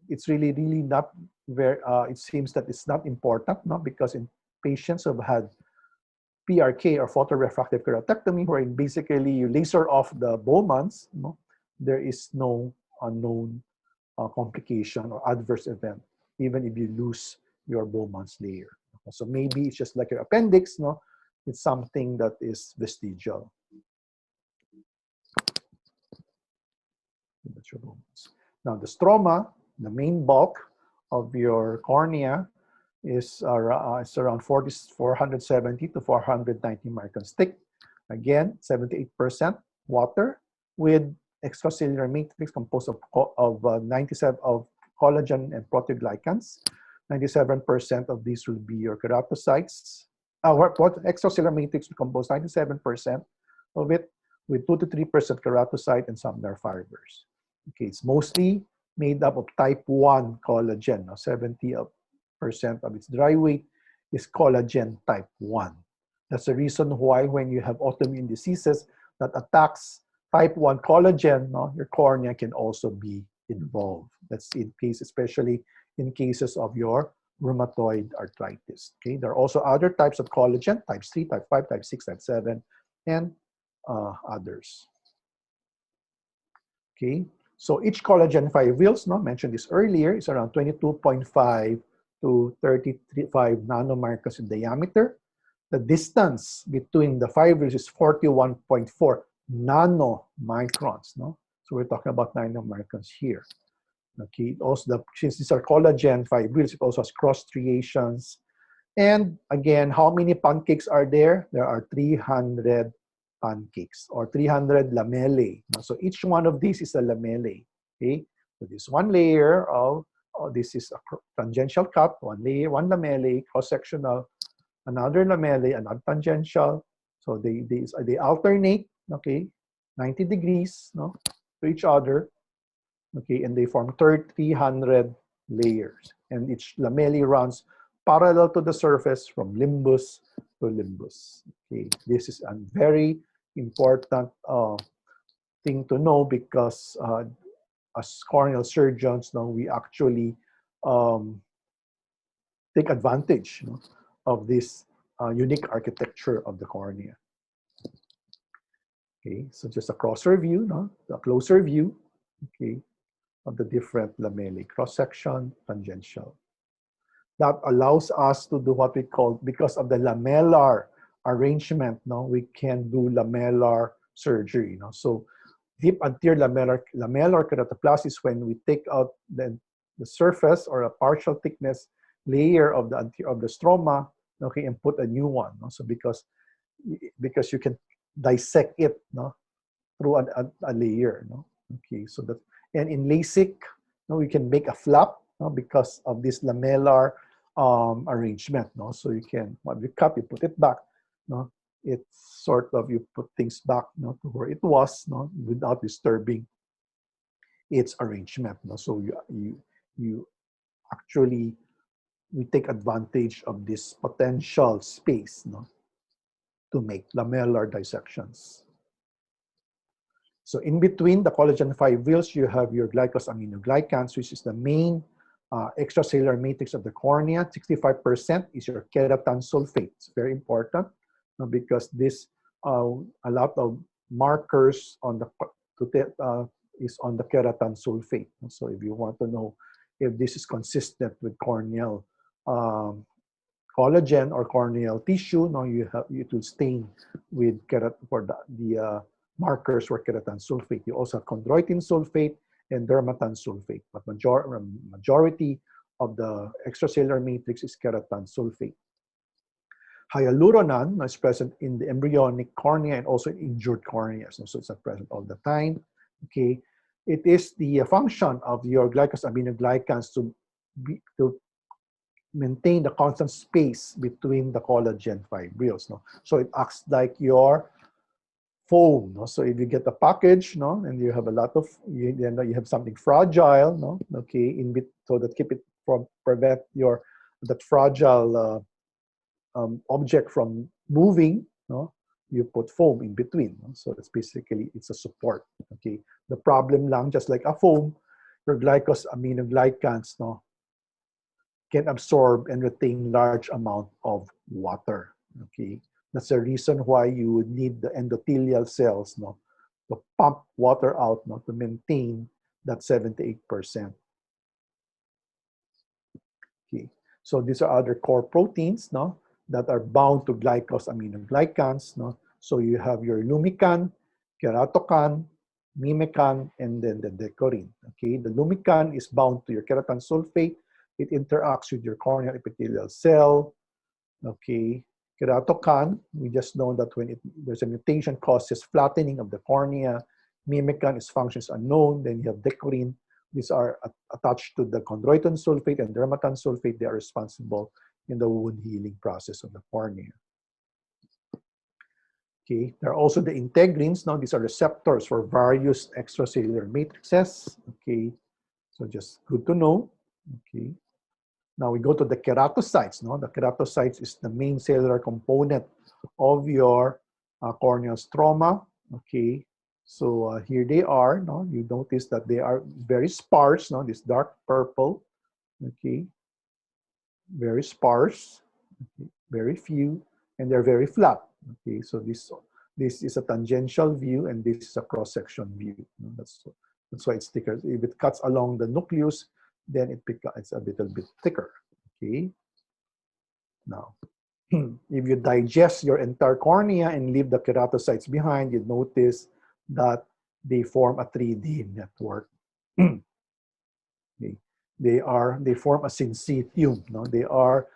Speaker 1: it's really not very, it seems that it's not important, no, because in patients who have had PRK or photorefractive keratectomy, wherein basically you laser off the Bowman's, no, there is no unknown complication or adverse event, even if you lose your Bowman's layer. So maybe it's just like your appendix, no? It's something that is vestigial. Now the stroma, the main bulk of your cornea, is around 470 to 490 microns thick. Again, 78% water with extracellular matrix composed of 97 of collagen and proteoglycans. 97% of these will be your keratocytes. Extracellular matrix will compose 97% of it, with 2 to 3% keratocyte and some nerve fibers. Okay, it's mostly made up of type 1 collagen. 70% of its dry weight is collagen type 1. That's the reason why when you have autoimmune diseases that attacks type 1 collagen, no, your cornea can also be involved. That's in case, especially in cases of your rheumatoid arthritis. Okay, there are also other types of collagen, type 3, type 5, type 6, type 7, and others. Okay, so each collagen fibrils, no, mentioned this earlier, is around 22.5 to 35 nanomicrons in diameter. The distance between the fibrils is 41.4 nanomicrons, no? So we're talking about nanomicrons here. Okay, also since these are collagen fibrils, it also has cross striations. And again, how many pancakes are there? There are 300 pancakes or 300 lamellae. So each one of these is a lamellae. Okay, so this one layer of this is a tangential cut, one layer, one lamellae, cross-sectional, another lamellae, another tangential. So they alternate, okay, 90 degrees, no, to each other, okay, and they form 300 layers. And each lamellae runs parallel to the surface from limbus to limbus. Okay, this is a very important thing to know because as corneal surgeons, now we actually take advantage, you know, of this unique architecture of the cornea. Okay, so just a closer view, no? A closer view, okay, of the different lamellae, cross-section, tangential. That allows us to do what we call, because of the lamellar arrangement, no, we can do lamellar surgery. No? So deep anterior lamellar keratoplasty is when we take out the surface or a partial thickness layer of the anterior of the stroma, okay, and put a new one. No? So because you can dissect it, no, through a layer. No? Okay, so that, and in LASIK, no, we can make a flap, no, because of this lamellar arrangement. No? So you can, when you cut, you put it back. No? It's sort of, you put things back, no, to where it was, no, without disturbing its arrangement. No? So you actually, we take advantage of this potential space, no, to make lamellar dissections. So in between the collagen fibrils, you have your glycosaminoglycans, which is the main extracellular matrix of the cornea. 65% is your keratan sulfate. It's very important because this a lot of markers on the is on the keratan sulfate. So if you want to know if this is consistent with corneal collagen or corneal tissue, no, it will stain with for the markers for keratan sulfate. You also have chondroitin sulfate and dermatan sulfate, but majority of the extracellular matrix is keratan sulfate. Hyaluronan is present in the embryonic cornea and also in injured corneas, so it's not present all the time. Okay, it is the function of your glycosaminoglycans to maintain the constant space between the collagen fibrils. No? So it acts like your foam. No? So if you get a package, no, and you have a lot of, you have something fragile, no, okay, so that keep it from prevent that fragile object from moving. No, you put foam in between. No? So it's basically, it's a support. Okay, the problem lang, just like a foam, your glycosaminoglycans, no, can absorb and retain large amount of water. Okay, that's the reason why you would need the endothelial cells, no, to pump water out, no, to maintain that 78%. Okay, so these are other core proteins, no, that are bound to glycosaminoglycans, no. So you have your lumican, keratocan, mimecan, and then the decorin. Okay, the lumican is bound to your keratan sulfate. It interacts with your corneal epithelial cell. Okay, keratocan, we just know that when there's a mutation causes flattening of the cornea. Mimecan, its function is unknown. Then you have decorin. These are attached to the chondroitin sulfate and dermatan sulfate. They are responsible in the wound healing process of the cornea. Okay, there are also the integrins. Now, these are receptors for various extracellular matrices. Okay, so just good to know. Okay. Now we go to the keratocytes. No? The keratocytes is the main cellular component of your corneal stroma. Okay, so here they are. No? You notice that they are very sparse. No? This dark purple. Okay, very sparse. Okay. Very few, and they're very flat. Okay, so this is a tangential view, and this is a cross-section view. That's why it's thicker. If it cuts along the nucleus, then it's a little bit thicker. Okay. Now, if you digest your entire cornea and leave the keratocytes behind, you notice that they form a 3D network. Okay. They form a syncytium. No? They are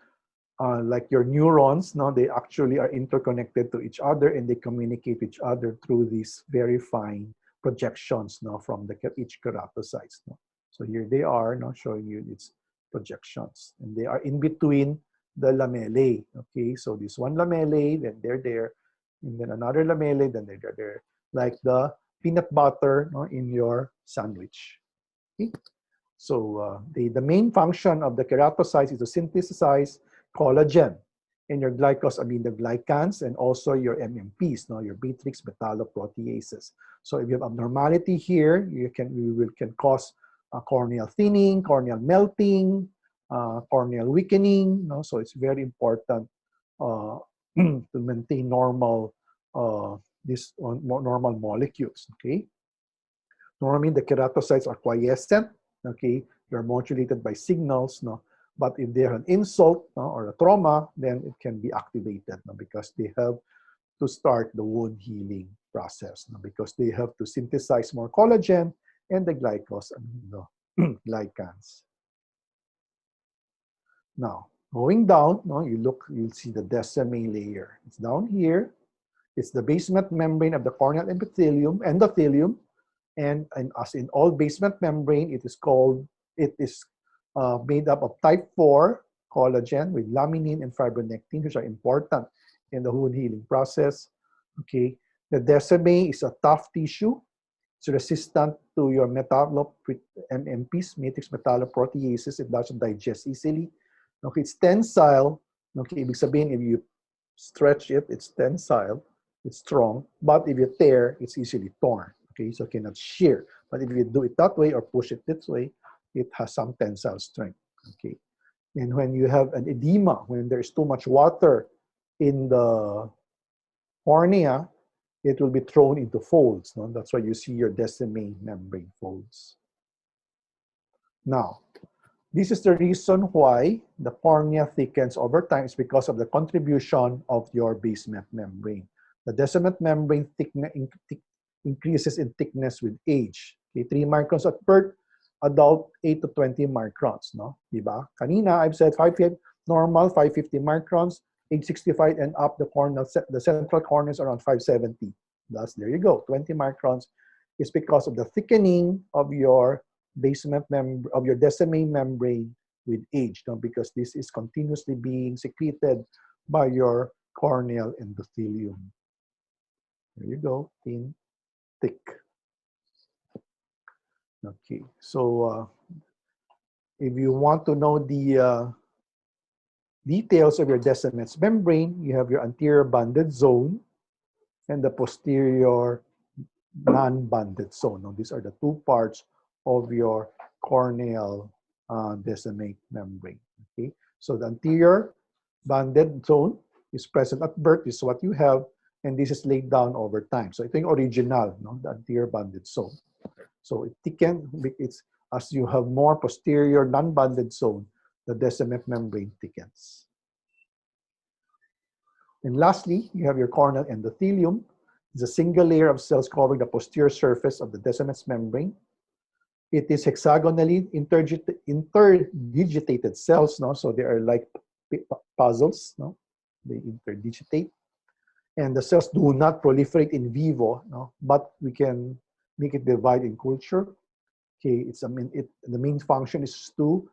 Speaker 1: like your neurons. No? They actually are interconnected to each other, and they communicate with each other through these very fine projections, no, from each keratocytes. No? So here they are, no, showing you its projections, and they are in between the lamellae. Okay, so this one lamellae, then they're there, and then another lamellae, then they're there, like the peanut butter, no, in your sandwich. Okay, so the main function of the keratocytes is to synthesize collagen and your glycosaminoglycans and also your MMPs, no, your matrix metalloproteases. So if you have abnormality here, we can cause corneal thinning, corneal melting, corneal weakening. So it's very important to maintain normal these normal molecules, okay? Normally, the keratocytes are quiescent, okay? They're modulated by signals, no? But if they have an insult, no, or a trauma, then it can be activated, no? Because they have to start the wound healing process, no? Because they have to synthesize more collagen and the glycans. Now, going down, no, you'll see the descending layer. It's down here. It's the basement membrane of the corneal endothelium, and as in all basement membrane, it is made up of type 4 collagen with laminin and fibronectin, which are important in the wound healing process. Okay, the descending is a tough tissue. It's resistant to your MMPs, matrix metalloproteases. It doesn't digest easily. Okay, it's tensile. Okay, ibig sabihin, if you stretch it, it's tensile. It's strong. But if you tear, it's easily torn. Okay, so it cannot shear. But if you do it that way or push it this way, it has some tensile strength. Okay, and when you have an edema, when there's too much water in the cornea, it will be thrown into folds. No? That's why you see your descending membrane folds. Now, this is the reason why the cornea thickens over time. It's because of the contribution of your basement membrane. The descending membrane increases in thickness with age. Okay, 3 microns at birth, adult 8 to 20 microns. No? Diba? Kanina, I've said 550, normal 550 microns, age 65 and up, the central cornea is around 570. Thus, there you go, 20 microns is because of the thickening of your basement membrane, of your descending membrane with age, no? Because this is continuously being secreted by your corneal endothelium. There you go, thin, thick. Okay, so if you want to know the details of your descending membrane, you have your anterior banded zone and the posterior non-banded zone. Now, these are the two parts of your corneal descending membrane. Okay, so the anterior banded zone is present at birth. This is what you have, and this is laid down over time. So I think original, no, the anterior banded zone. So it thickens. It's as you have more posterior non-banded zone, the descending membrane thickens. And lastly, you have your corneal endothelium. It's a single layer of cells covering the posterior surface of the descending membrane. It is hexagonally interdigitated cells, no? So they are like puzzles, no? They interdigitate. And the cells do not proliferate in vivo, no? But we can make it divide in culture. Okay, the main function is to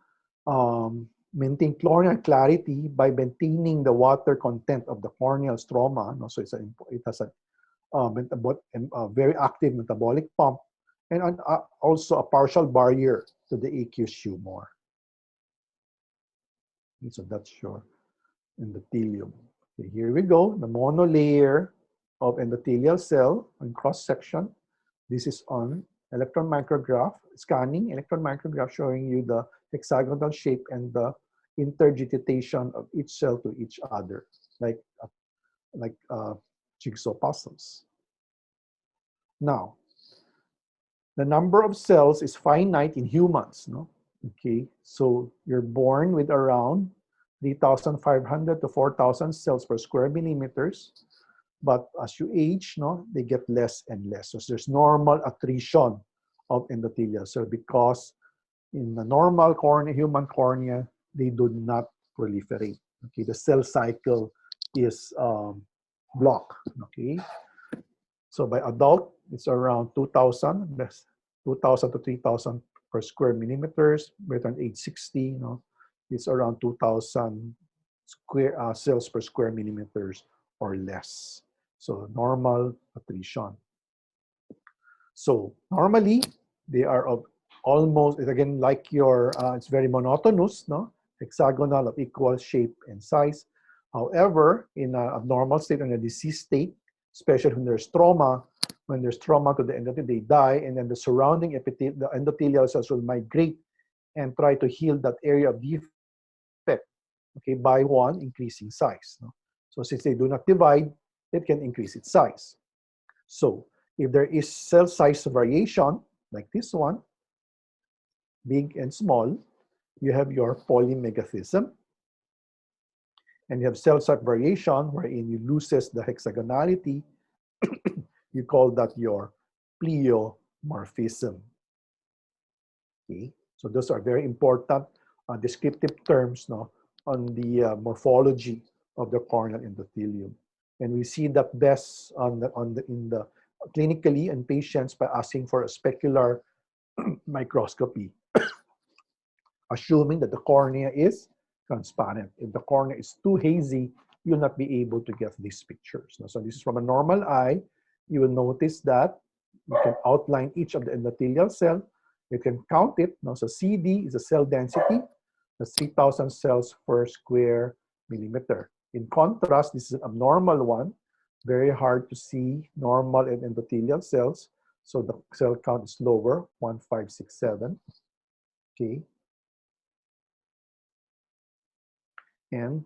Speaker 1: maintain corneal clarity by maintaining the water content of the corneal stroma. No? So it has a very active metabolic pump, and also a partial barrier to the aqueous humor. Okay, so that's your endothelium. Okay, here we go, the monolayer of endothelial cell on cross section. This is on electron micrograph, scanning electron micrograph showing you the hexagonal shape and the interdigitation of each cell to each other, like jigsaw puzzles. Now, the number of cells is finite in humans, no? Okay, so you're born with around 3,500 to 4,000 cells per square millimeters, but as you age, no, they get less and less. So there's normal attrition of endothelial cells because in the normal cornea, human cornea, they do not proliferate. Okay, the cell cycle is blocked. Okay, so by adult, it's around 2,000 to 3,000 per square millimeters. By around age 60, you know, it's around 2,000 cells per square millimeters or less. So normal attrition. So normally they are of almost, again, like your, it's very monotonous, no? Hexagonal of equal shape and size. However, in a abnormal state, in a disease state, especially when there's trauma to the endothelium, they die, and then the surrounding the endothelial cells will migrate and try to heal that area of defect, okay, by one, increasing size. No? So since they do not divide, it can increase its size. So if there is cell size variation, like this one, big and small, you have your polymegathism. And you have cell type variation wherein you loses the hexagonality. You call that your pleomorphism. Okay, so those are very important descriptive terms, no, on the morphology of the corneal endothelium. And we see that best in the clinically in patients by asking for a specular microscopy, assuming that the cornea is transparent. If the cornea is too hazy, you'll not be able to get these pictures. So this is from a normal eye. You will notice that you can outline each of the endothelial cell. You can count it. So CD is the cell density. That's 3,000 cells per square millimeter. In contrast, this is an abnormal one. Very hard to see normal and endothelial cells. So the cell count is lower, 1,567. Okay. And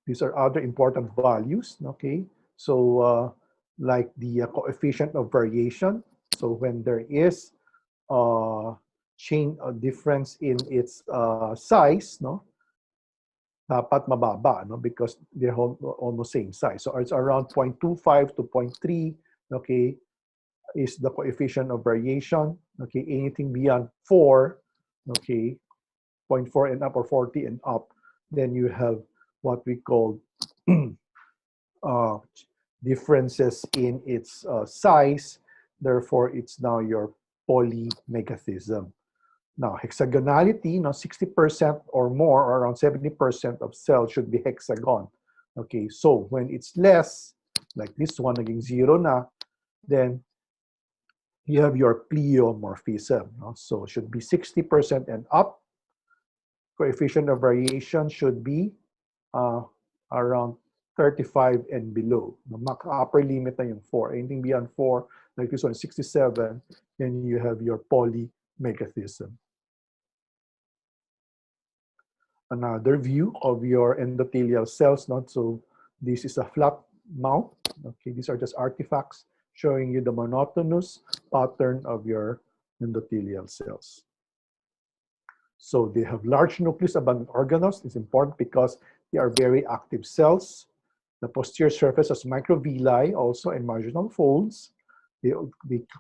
Speaker 1: these are other important values, okay? So like the coefficient of variation. So when there is a difference in its size, no? Dapat mababa, no? Because they're almost same size. So it's around 0.25 to 0.3, okay, is the coefficient of variation. Okay, anything beyond 4, okay, 0.4 and up or 40 and up, then you have what we call differences in its size. Therefore, it's now your polymegathism. Now, hexagonality, 60% or more, or around 70% of cells should be hexagon. Okay, so when it's less, like this one, naging 0 na, then you have your pleomorphism. So it should be 60% and up. Coefficient of variation should be around 35 and below. The upper limit na yung 4. Anything beyond 4, like this one, 67, then you have your polymegathism. Another view of your endothelial cells. So this is a flat mount. Okay, these are just artifacts showing you the monotonous pattern of your endothelial cells. So they have large nucleus abundant organelles. It's important because they are very active cells. The posterior surface has microvilli also and marginal folds. They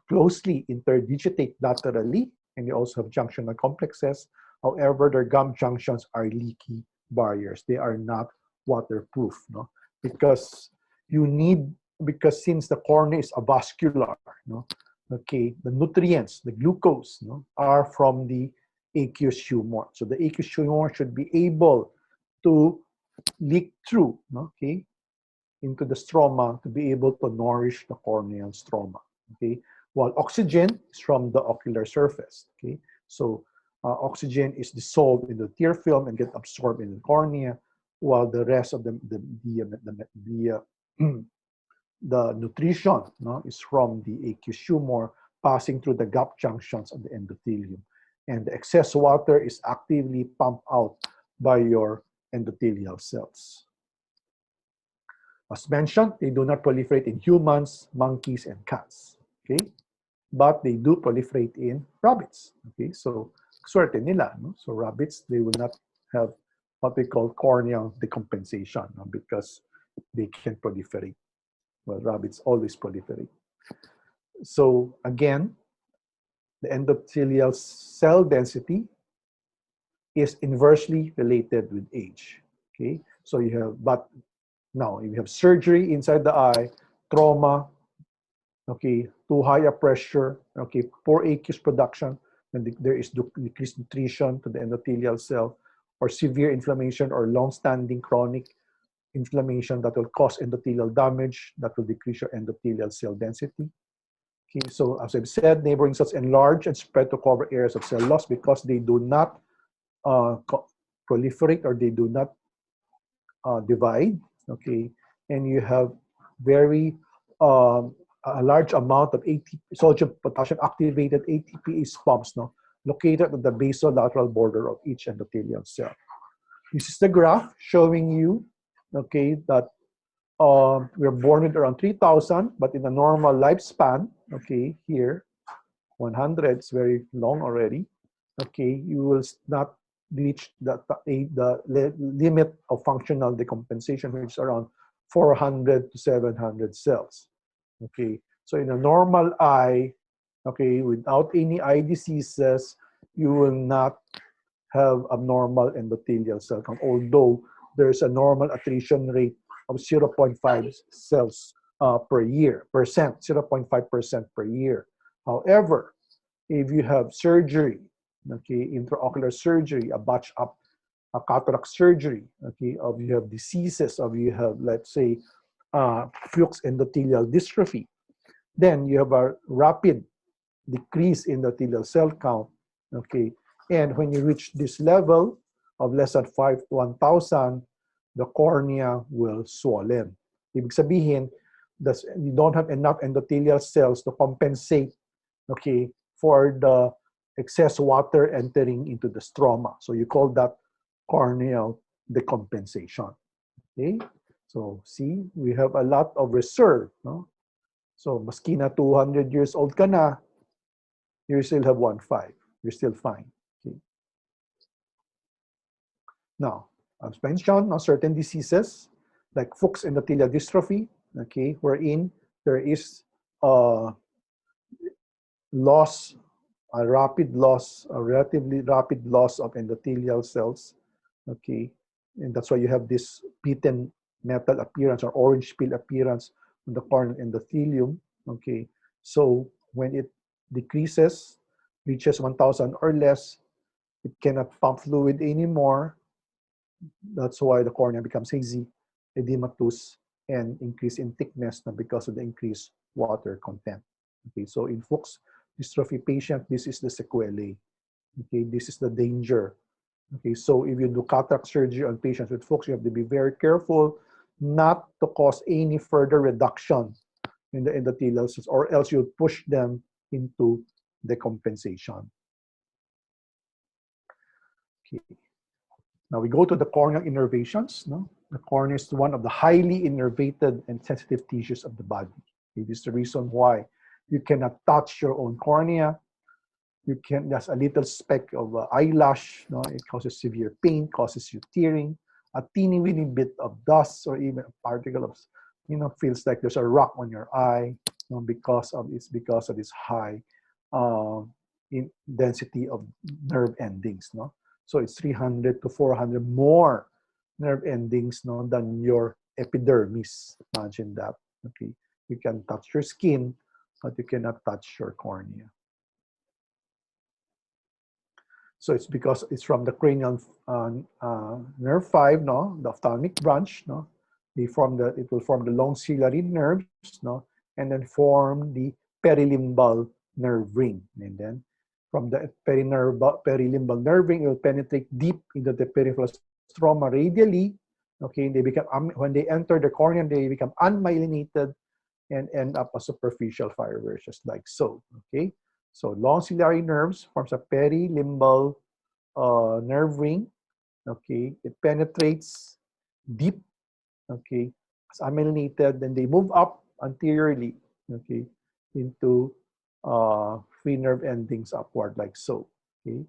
Speaker 1: closely interdigitate laterally, and they also have junctional complexes. However, their gum junctions are leaky barriers. They are not waterproof, no? Because since the cornea is avascular, no? Okay, the nutrients, the glucose, no, are from the aqueous humor. So the aqueous humor should be able to leak through, okay, into the stroma to be able to nourish the corneal stroma. Okay, while oxygen is from the ocular surface. Okay, so oxygen is dissolved in the tear film and get absorbed in the cornea, while the rest of the nutrition, no, is from the aqueous humor passing through the gap junctions of the endothelium. And the excess water is actively pumped out by your endothelial cells. As mentioned, they do not proliferate in humans, monkeys, and cats. Okay, but they do proliferate in rabbits. Okay, so swerte nila, no? So rabbits, they will not have what we call corneal decompensation, no? Because they can proliferate. Well, rabbits always proliferate. So again, the endothelial cell density is inversely related with age. Okay, so you have, but now you have surgery inside the eye, trauma, okay, too high a pressure, okay, poor aqueous production, and there is decreased nutrition to the endothelial cell, or severe inflammation or long-standing chronic inflammation that will cause endothelial damage, that will decrease your endothelial cell density. Okay, so as I've said, neighboring cells enlarge and spread to cover areas of cell loss because they do not proliferate, or they do not divide. Okay, and you have very a large amount of sodium potassium activated ATPase pumps, no, located at the basolateral border of each endothelial cell. This is the graph showing you, okay, that we're born at around 3,000, but in a normal lifespan, okay, here, 100 is very long already, okay, you will not reach the limit of functional decompensation, which is around 400 to 700 cells, okay. So in a normal eye, okay, without any eye diseases, you will not have abnormal endothelial cell count, although there's a normal attrition rate of 0.5 cells per year, 0.5% per year. However, if you have surgery, okay, intraocular surgery, a batch up, a cataract surgery, okay, or you have diseases, or you have, let's say, Fuchs endothelial dystrophy, then you have a rapid decrease in the endothelial cell count, okay? And when you reach this level of less than 5 to 1,000, the cornea will swollen. Ibig sabihin, you don't have enough endothelial cells to compensate, okay, for the excess water entering into the stroma. So you call that corneal decompensation, okay? So see, we have a lot of reserve, no? So maski na 200 years old ka na, you still have 1.5. You're still fine. Okay. Now, as mentioned, certain diseases like Fuchs endothelial dystrophy, okay, wherein there is loss, a relatively rapid loss of endothelial cells, okay, and that's why you have this beaten metal appearance or orange peel appearance on the corneal endothelium, okay. So when it decreases, reaches 1,000 or less, it cannot pump fluid anymore. That's why the cornea becomes hazy, edematous, and increase in thickness because of the increased water content. Okay, so in Fuchs dystrophy patient, this is the sequelae. Okay, this is the danger. Okay, so if you do cataract surgery on patients with Fuchs, you have to be very careful not to cause any further reduction in the endothelial cells, or else you'll push them into decompensation. Okay. Now we go to the corneal innervations. No? The cornea is one of the highly innervated and sensitive tissues of the body. Okay, this is the reason why you cannot touch your own cornea. You can, there's a little speck of eyelash, no? It causes severe pain, causes you tearing. A teeny weeny bit of dust or even a particle of, feels like there's a rock on your eye, because of this high in density of nerve endings, no? So it's 300 to 400 more nerve endings, no, than your epidermis. Imagine that. Okay, you can touch your skin, but you cannot touch your cornea. So it's because it's from the cranial nerve 5, no, the ophthalmic branch, no. It will form the long ciliary nerves, no, and then form the perilimbal nerve ring, and then from the perilimbal nerve ring, it will penetrate deep into the peripheral stroma radially. Okay, they become, when they enter the cornea, they become unmyelinated and end up as superficial fibers, just like so. Okay, so long ciliary nerves forms a perilimbal nerve ring. Okay, it penetrates deep. Okay, it's amyelinated, then they move up anteriorly. Okay, into free nerve endings upward, like so. Okay,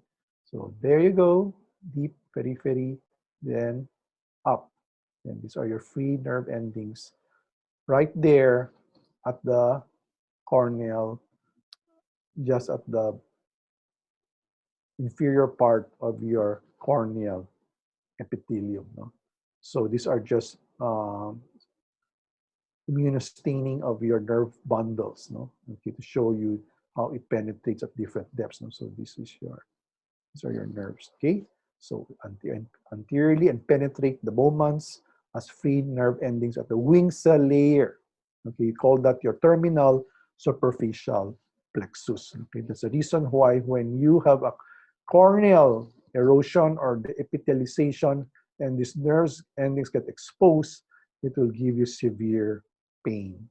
Speaker 1: so there you go, deep periphery, then up. And these are your free nerve endings right there at the corneal, just at the inferior part of your corneal epithelium. No? So these are just immunostaining of your nerve bundles, no? Okay, to show you how it penetrates at different depths. No? So these are your nerves. Okay, so anteriorly and penetrate the moments as free nerve endings at the wing cell layer. Okay, you call that your terminal superficial plexus. Okay, that's the reason why when you have a corneal erosion or the epithelialization and these nerves endings get exposed, it will give you severe pain.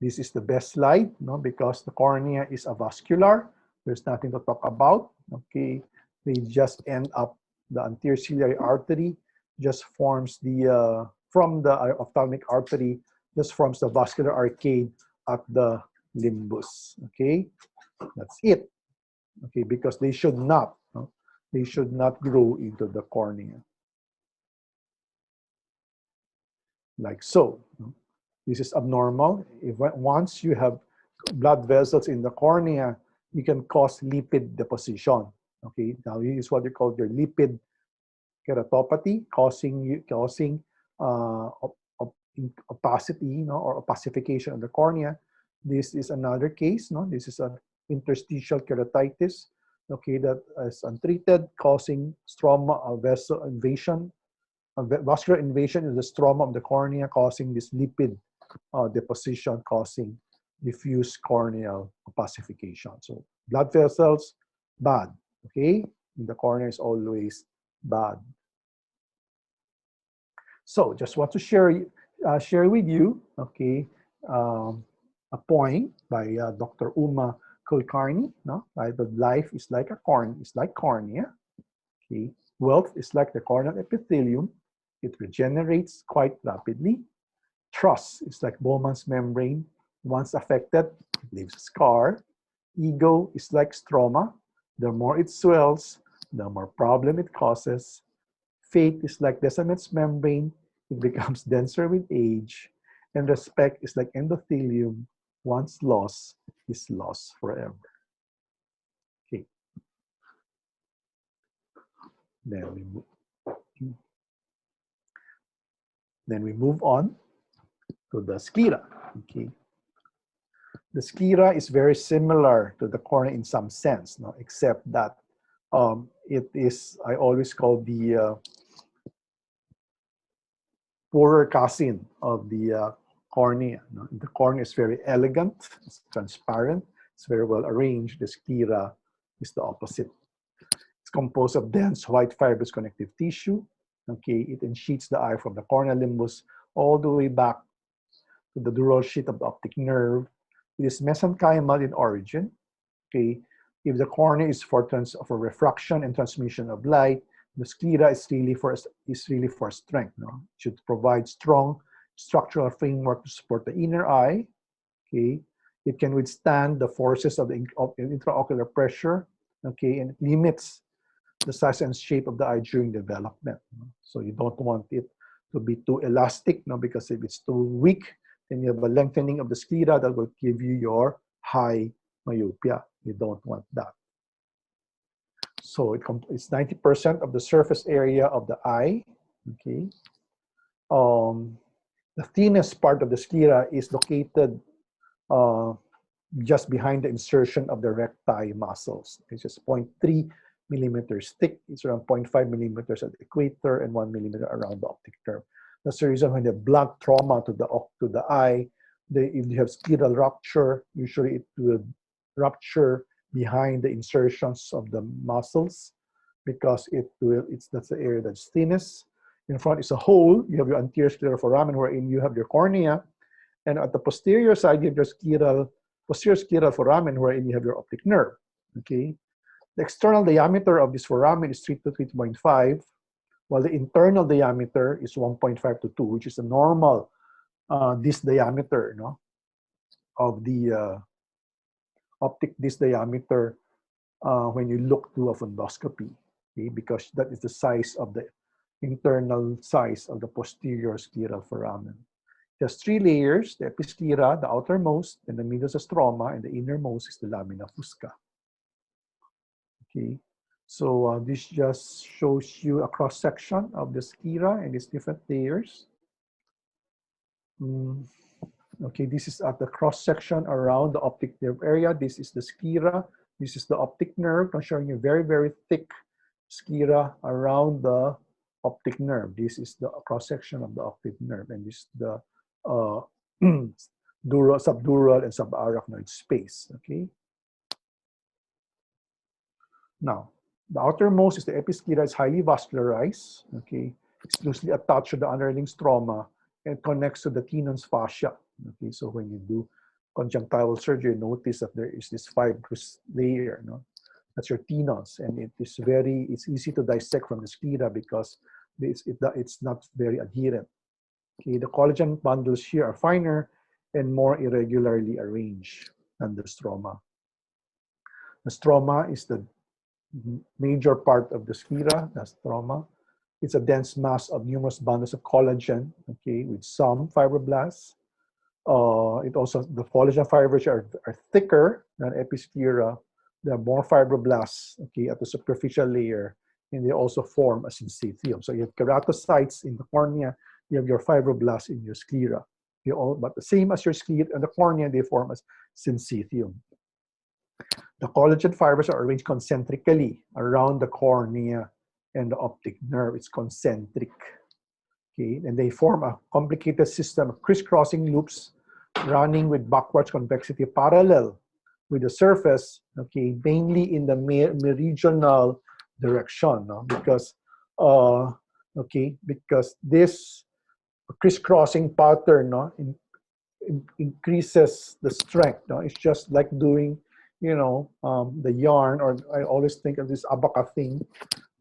Speaker 1: This is the best slide, no, because the cornea is avascular. There's nothing to talk about. Okay, they just end up, the anterior ciliary artery just forms the from the ophthalmic artery, just forms the vascular arcade at the limbus. Okay, that's it. Okay, because they should not, they should not grow into the cornea. Like so. This is abnormal. Once you have blood vessels in the cornea, you can cause lipid deposition. Okay, now this is what you call your lipid keratopathy, causing opacity, or opacification of the cornea. This is another case. This is an interstitial keratitis. Okay, that is untreated, causing stroma, vessel invasion, vascular invasion in the stroma of the cornea, causing this lipid deposition, causing diffuse corneal opacification. So blood vessels, bad. Okay, in the cornea is always bad. So just want to share with you, okay, a poem by Dr. Uma Kulkarni. Titled "Life is like cornea." Okay, wealth is like the corneal epithelium. It regenerates quite rapidly. Trust is like Bowman's membrane. Once affected, it leaves a scar. Ego is like stroma. The more it swells, the more problem it causes. Faith is like Descemet's membrane. It becomes denser with age. And respect is like endothelium. Once lost, is lost forever. Okay. Then we move on to the sclera. Okay. The sclera is very similar to the cornea in some sense, except that it is, I always call the poorer cousin of the cornea. The cornea is very elegant, it's transparent, it's very well arranged. The sclera is the opposite. It's composed of dense white fibrous connective tissue. Okay, it ensheaths the eye from the corneal limbus all the way back to the dural sheath of the optic nerve. It is mesenchymal in origin. Okay, if the cornea is for refraction and transmission of light, the sclera is really for strength. It should provide strong structural framework to support the inner eye. Okay, it can withstand the forces of the intraocular pressure. Okay, and it limits the size and shape of the eye during development. So you don't want it to be too elastic, because if it's too weak, then you have a lengthening of the sclera that will give you your high myopia. You don't want that. So it's 90% of the surface area of the eye. Okay. The thinnest part of the sclera is located just behind the insertion of the recti muscles. It's just 0.3 millimeters thick. It's around 0.5 millimeters at the equator and 1 millimeter around the optic nerve. That's the reason when the blood trauma to the eye, if you have scleral rupture, usually it will rupture behind the insertions of the muscles, because that's the area that's thinnest. In front is a hole. You have your anterior scleral foramen wherein you have your cornea, and at the posterior side you have your posterior scleral foramen wherein you have your optic nerve. Okay. The external diameter of this foramen is 3 to 3.5, while the internal diameter is 1.5 to 2, which is the normal disc diameter, of the optic disc diameter when you look to a fundoscopy. Okay, because that is the size of the internal size of the posterior scleral foramen. It has 3 layers: the episclera, the outermost, and the middle is the stroma, and the innermost is the lamina fusca. Okay, so this just shows you a cross-section of the sclera and its different layers. Okay, this is at the cross-section around the optic nerve area. This is the sclera. This is the optic nerve. I'm showing you very, very thick sclera around the optic nerve. This is the cross-section of the optic nerve, and this is the subdural and subarachnoid space. Okay. Now, the outermost is the episclera. It's highly vascularized. Okay, it's loosely attached to the underlying stroma and connects to the Tenon's fascia. Okay, so when you do conjunctival surgery, notice that there is this fibrous layer. That's your Tenon's, and it's easy to dissect from the sclera because it's not very adherent. Okay, the collagen bundles here are finer and more irregularly arranged than the stroma. The stroma is the major part of the sclera, the stroma. It's a dense mass of numerous bundles of collagen, okay, with some fibroblasts. It also, the collagen fibers are thicker than episclera. There are more fibroblasts, okay, at the superficial layer, and they also form a syncytium. So you have keratocytes in the cornea, you have your fibroblasts in your sclera. But the same as your sclera and the cornea, they form as syncytium. The collagen fibers are arranged concentrically around the cornea and the optic nerve. It's concentric. Okay, and they form a complicated system of crisscrossing loops running with backwards convexity parallel with the surface, okay, mainly in the meridional direction, no? Because this crisscrossing pattern, no, increases the strength, no? It's just like doing, the yarn, or I always think of this abaca thing,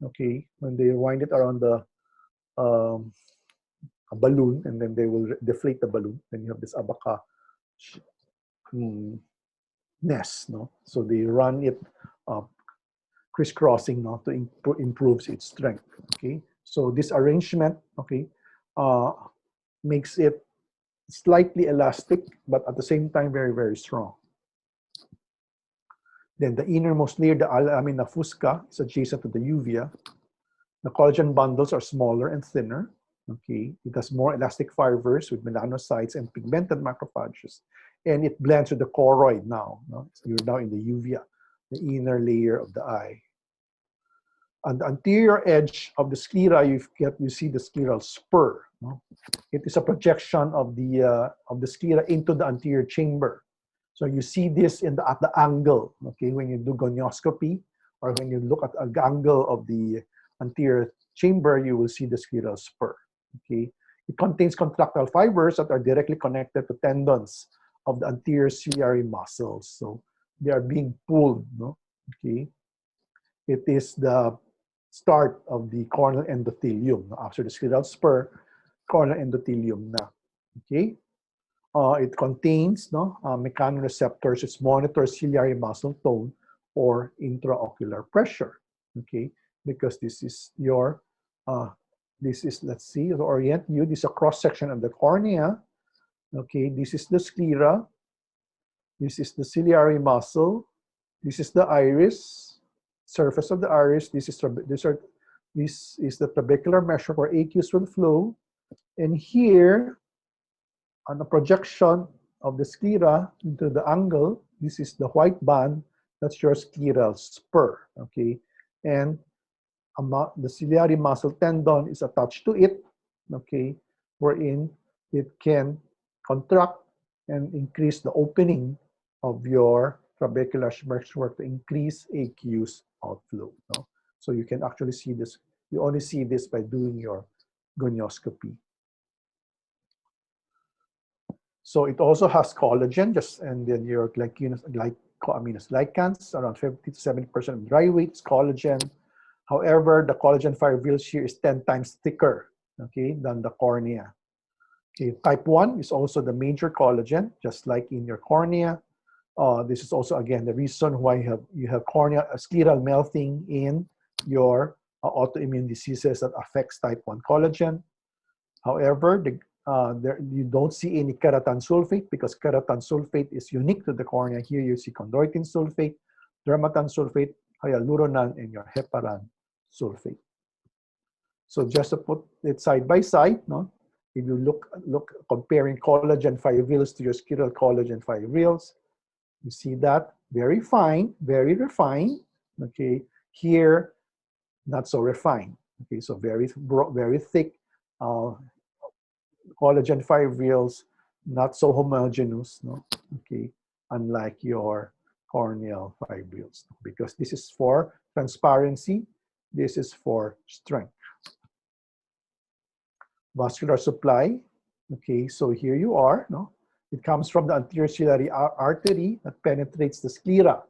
Speaker 1: okay, when they wind it around the a balloon, and then they will deflate the balloon. Then you have this abaca nest, no? So they run it crisscrossing, no, to improves its strength. Okay, so this arrangement, okay, makes it slightly elastic, but at the same time very, very strong. Then the innermost layer, the lamina fusca, is adjacent to the uvea. The collagen bundles are smaller and thinner. Okay, it has more elastic fibers with melanocytes and pigmented macrophages, and it blends with the choroid now. No? So you're now in the uvea, the inner layer of the eye. On the anterior edge of the sclera, you see the scleral spur. No? It is a projection of the sclera into the anterior chamber. So you see this at the angle. Okay, when you do gonioscopy, or when you look at an angle of the anterior chamber, you will see the scleral spur. Okay, it contains contractile fibers that are directly connected to tendons of the anterior ciliary muscles. So they are being pulled. No? Okay, it is the start of the corneal endothelium. After the scleral spur, corneal endothelium na. Okay, it contains mechanoreceptors which monitor ciliary muscle tone or intraocular pressure. Okay, because this is your let's see, to orient you, this is a cross-section of the cornea. Okay, this is the sclera. This is the ciliary muscle. This is the iris, surface of the iris. This is the trabecular measure where aqueous will flow. And here, on the projection of the sclera into the angle, this is the white band. That's your scleral spur. Okay, and the ciliary muscle tendon is attached to it, okay, wherein it can contract and increase the opening of your trabecular meshwork to increase aqueous outflow. No? So you can actually see this. You only see this by doing your gonioscopy. So it also has collagen, and then your glycosaminoglycans, around 50 to 70% of dry weight is collagen. However, the collagen fibrils here is 10 times thicker, okay, than the cornea. Okay, type 1 is also the major collagen, just like in your cornea. This is also, again, the reason why you have cornea scleral melting in your autoimmune diseases that affects type 1 collagen. However, you don't see any keratan sulfate because keratan sulfate is unique to the cornea. Here you see chondroitin sulfate, dermatan sulfate, hyaluronan, and your heparan sulfate. So just to put it side by side, no? If you look comparing collagen fibrils to your scleral collagen fibrils, you see that very fine, very refined. Okay, here not so refined. Okay, so very thick collagen fibrils, not so homogeneous. No, okay, unlike your corneal fibrils, because this is for transparency, this is for strength. Vascular supply, okay, so here you are, no? It comes from the anterior ciliary artery that penetrates the sclera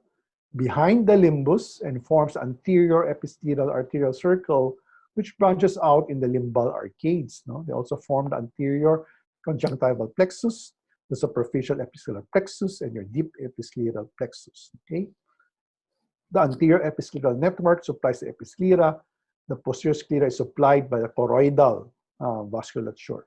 Speaker 1: behind the limbus and forms anterior episcleral arterial circle which branches out in the limbal arcades. No? They also form the anterior conjunctival plexus, the superficial episcleral plexus, and your deep episcleral plexus. Okay? The anterior episcleral network supplies the episclera. The posterior sclera is supplied by the choroidal vasculature.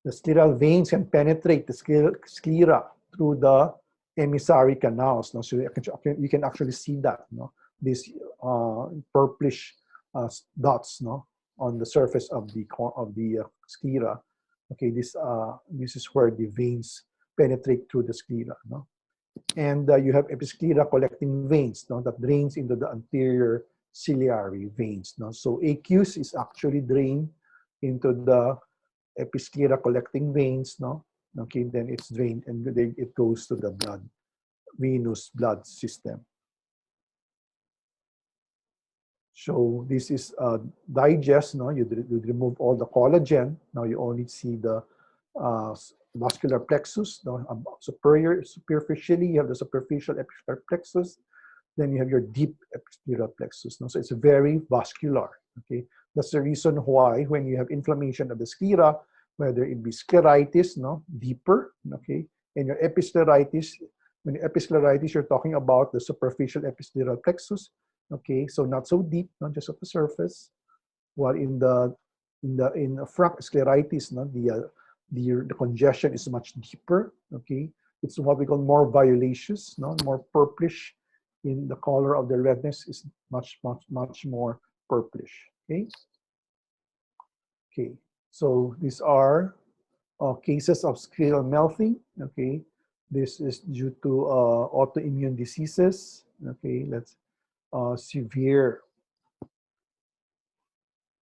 Speaker 1: The scleral veins can penetrate the sclera through the emissary canals. No? So you can actually see that. No? These purplish dots, no, on the surface of the sclera. Okay, this is where the veins penetrate through the sclera. No? And you have episclera collecting veins, no, that drains into the anterior ciliary veins. No? So aqueous is actually drained into the episclera collecting veins. No? Okay, then it's drained and it goes to the blood, venous blood system. So this is digest. No, you remove all the collagen. Now you only see the vascular plexus. No, superficially you have the superficial episcleral plexus. Then you have your deep episcleral plexus. No, so it's very vascular. Okay, that's the reason why when you have inflammation of the sclera, whether it be scleritis, no, deeper. Okay, and your episcleritis. When you episcleritis, you're talking about the superficial episcleral plexus. Okay, so not so deep, not just at the surface. While in frank scleritis, no, the congestion is much deeper. Okay, it's what we call more violaceous, no, more purplish. In the color of the redness is much more purplish. Okay. Okay. So these are cases of scleral melting. Okay. This is due to autoimmune diseases. Okay. Let's severe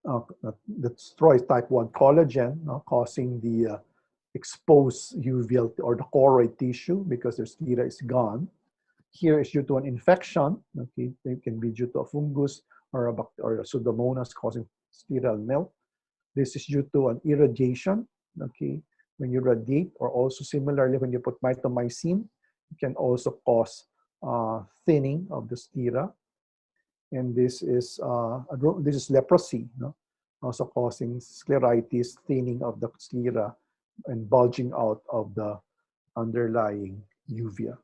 Speaker 1: that destroys type 1 collagen, causing the exposed uveal or the choroid tissue because their sclera is gone. Here is due to an infection. Okay, it can be due to a fungus or a pseudomonas causing scleral melt. This is due to an irradiation. Okay, when you radiate, or also similarly when you put mitomycin, it can also cause thinning of the sclera. And this is leprosy, no? Also causing scleritis, thinning of the sclera, and bulging out of the underlying uvea.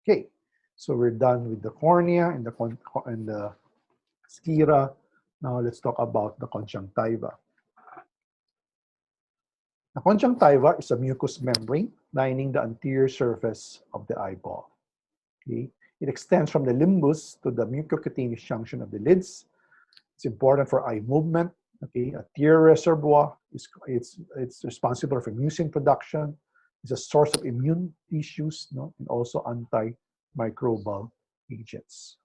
Speaker 1: Okay, so we're done with the cornea and the sclera. Now let's talk about the conjunctiva. The conjunctiva is a mucous membrane lining the anterior surface of the eyeball. Okay. It extends from the limbus to the mucocutaneous junction of the lids. It's important for eye movement. Okay, a tear reservoir it's responsible for mucin production. It's a source of immune tissues, no, and also antimicrobial agents.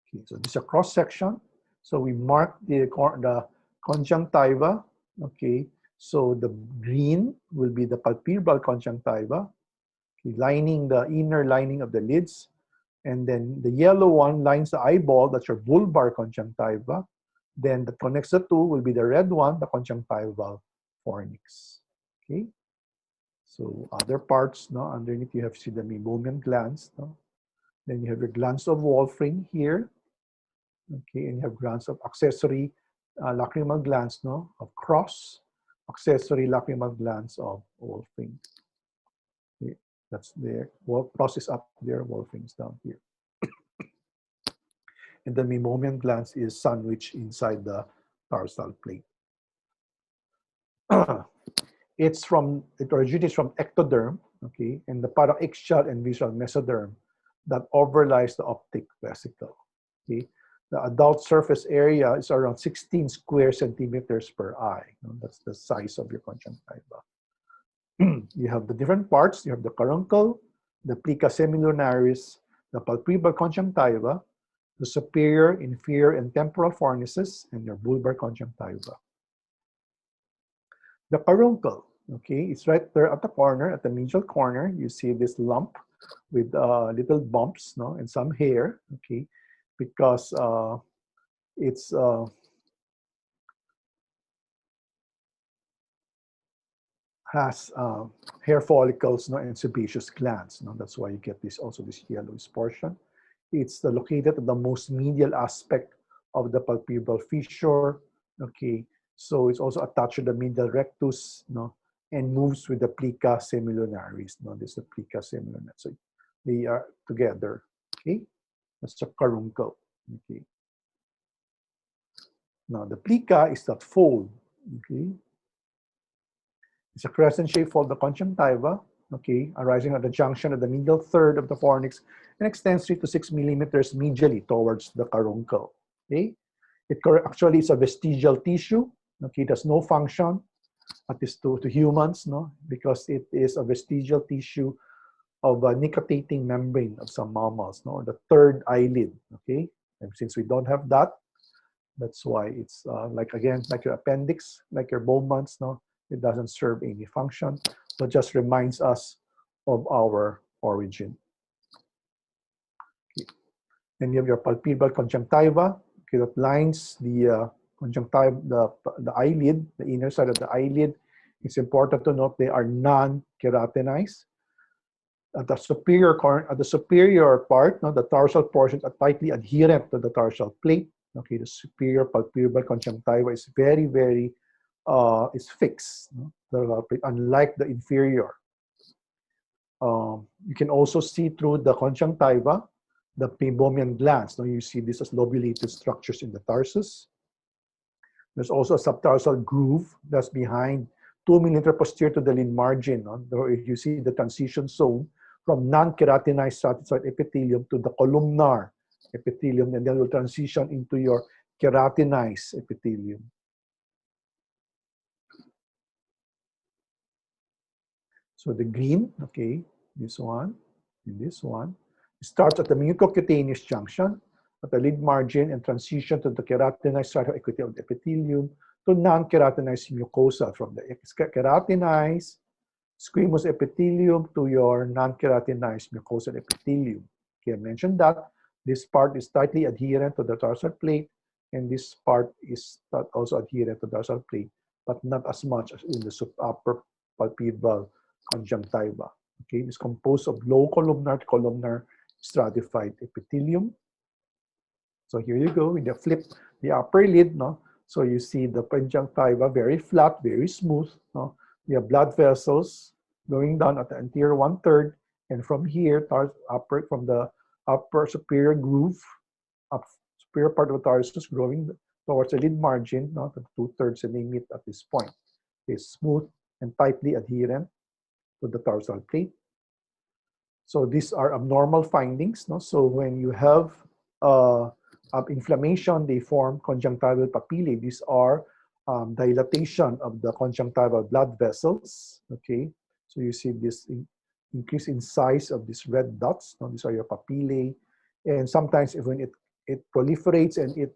Speaker 1: Okay, so this is a cross section. So we mark the conjunctiva. Okay, so the green will be the palpebral conjunctiva, lining the inner lining of the lids. And then the yellow one lines the eyeball, that's your bulbar conjunctiva. Then that connects the two will be the red one, the conjunctival fornix. Okay. So other parts, no, underneath you have see the meibomian glands. No? Then you have your glands of Wolfram here. Okay, and you have glands of accessory lacrimal glands, no, of Cross, accessory lacrimal glands of Wolfram. Okay. That's there. Cross is up there, Wolfram is down here. And the meibomian glands is sandwiched inside the tarsal plate. It originates from ectoderm, okay, and the paraxial and visual mesoderm that overlies the optic vesicle. Okay, the adult surface area is around 16 square centimeters per eye. That's the size of your conjunctiva. You have the different parts. You have the caruncle, the plica semilunaris, the palpebral conjunctiva, the superior, inferior, and temporal fornices, and your bulbar conjunctiva. The caruncle, okay, it's right there at the corner, at the medial corner. You see this lump with little bumps, no, and some hair, okay, because it's has hair follicles, no, and sebaceous glands. No, that's why you get this also this yellowish portion. It's located at the most medial aspect of the palpebral fissure. Okay, so it's also attached to the medial rectus, no, and moves with the plica semilunaris. No, this is the plica semilunaris. So they are together. Okay, that's a caruncle. Okay. Now the plica is that fold. Okay, it's a crescent-shaped fold, the conjunctiva. Okay, arising at the junction of the medial third of the fornix and extends 3 to 6 millimeters medially towards the caruncle. Okay, it actually is a vestigial tissue. Okay, it has no function, at least to humans, no, because it is a vestigial tissue of a nictitating membrane of some mammals, no, the third eyelid. Okay, and since we don't have that, that's why it's like, again, like your appendix, like your Bowman's, no, it doesn't serve any function, but just reminds us of our origin. Okay. Then you have your palpebral conjunctiva, okay, that lines the conjunctiva, the eyelid, the inner side of the eyelid. It's important to note they are non-keratinized. At the superior part, no, the tarsal portions are tightly adherent to the tarsal plate. Okay, the superior palpebral conjunctiva is very, very is fixed. No? Unlike the inferior. You can also see through the conjunctiva the meibomian glands. Now you see this as lobulated structures in the tarsus. There's also a subtarsal groove that's behind 2 millimeters posterior to the lid margin. No? You see the transition zone from non-keratinized stratified epithelium to the columnar epithelium, and then will transition into your keratinized epithelium. So the green, okay, this one, and this one, starts at the mucocutaneous junction at the lid margin and transition to the keratinized strata of the epithelium to non-keratinized mucosa, from the keratinized squamous epithelium to your non-keratinized mucosal epithelium. Okay, I mentioned that this part is tightly adherent to the tarsal plate, and this part is also adherent to the tarsal plate, but not as much as in the upper palpebral conjunctiva. Okay, it's composed of low columnar to columnar stratified epithelium. So here you go, with the flip the upper lid, no? So you see the conjunctiva very flat, very smooth, no? You have blood vessels going down at the anterior 1/3, and from here, from the upper superior groove, superior part of the tarsus growing towards the lid margin, no? The 2/3, and they meet at this point. It's smooth and tightly adherent to the tarsal plate. So these are abnormal findings, no? So when you have inflammation, they form conjunctival papillae. These are dilatation of the conjunctival blood vessels. Okay, so you see this increase in size of these red dots. No? These are your papillae, and sometimes when it proliferates and it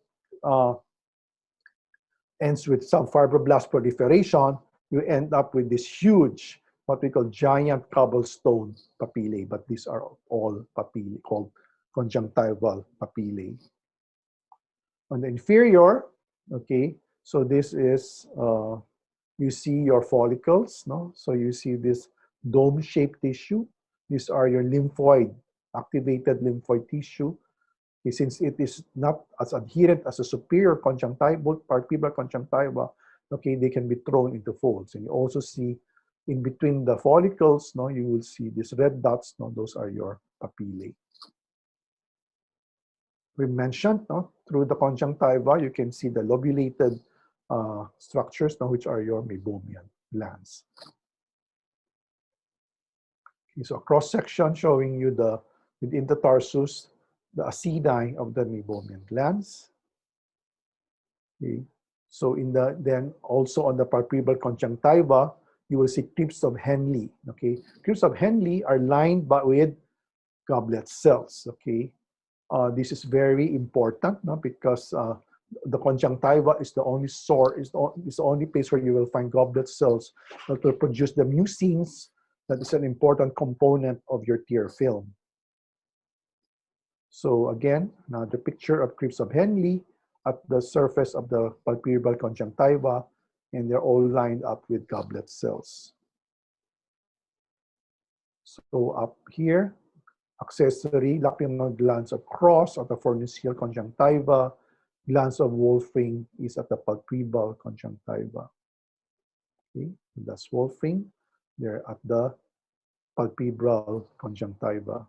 Speaker 1: ends with some fibroblast proliferation, you end up with this huge, what we call giant cobblestone papillae. But these are all papillae called conjunctival papillae. On the inferior, okay, so this is, you see your follicles, no? So you see this dome-shaped tissue. These are your lymphoid, activated lymphoid tissue. Okay, since it is not as adherent as a superior conjunctival, palpebral conjunctiva, okay, they can be thrown into folds. And you also see in between the follicles, no, you will see these red dots, no, those are your papillae. We mentioned, no, through the conjunctiva, you can see the lobulated structures, no, which are your meibomian glands. Okay, so a cross-section showing you within the tarsus, the acini of the meibomian glands. Okay, so then also on the palpebral conjunctiva, you will see crypts of Henle. Okay, crypts of Henle are lined with goblet cells. Okay. This is very important, no? Because the conjunctiva is the only is the only place where you will find goblet cells that will produce the mucins that is an important component of your tear film. So again, now the picture of crypts of Henle at the surface of the palpebral conjunctiva, and they're all lined up with goblet cells. So up here, accessory, lacrimal glands of Cross at the forniceal conjunctiva, glands of Wolfring is at the palpebral conjunctiva. Okay, that's Wolfring. They're at the palpebral conjunctiva.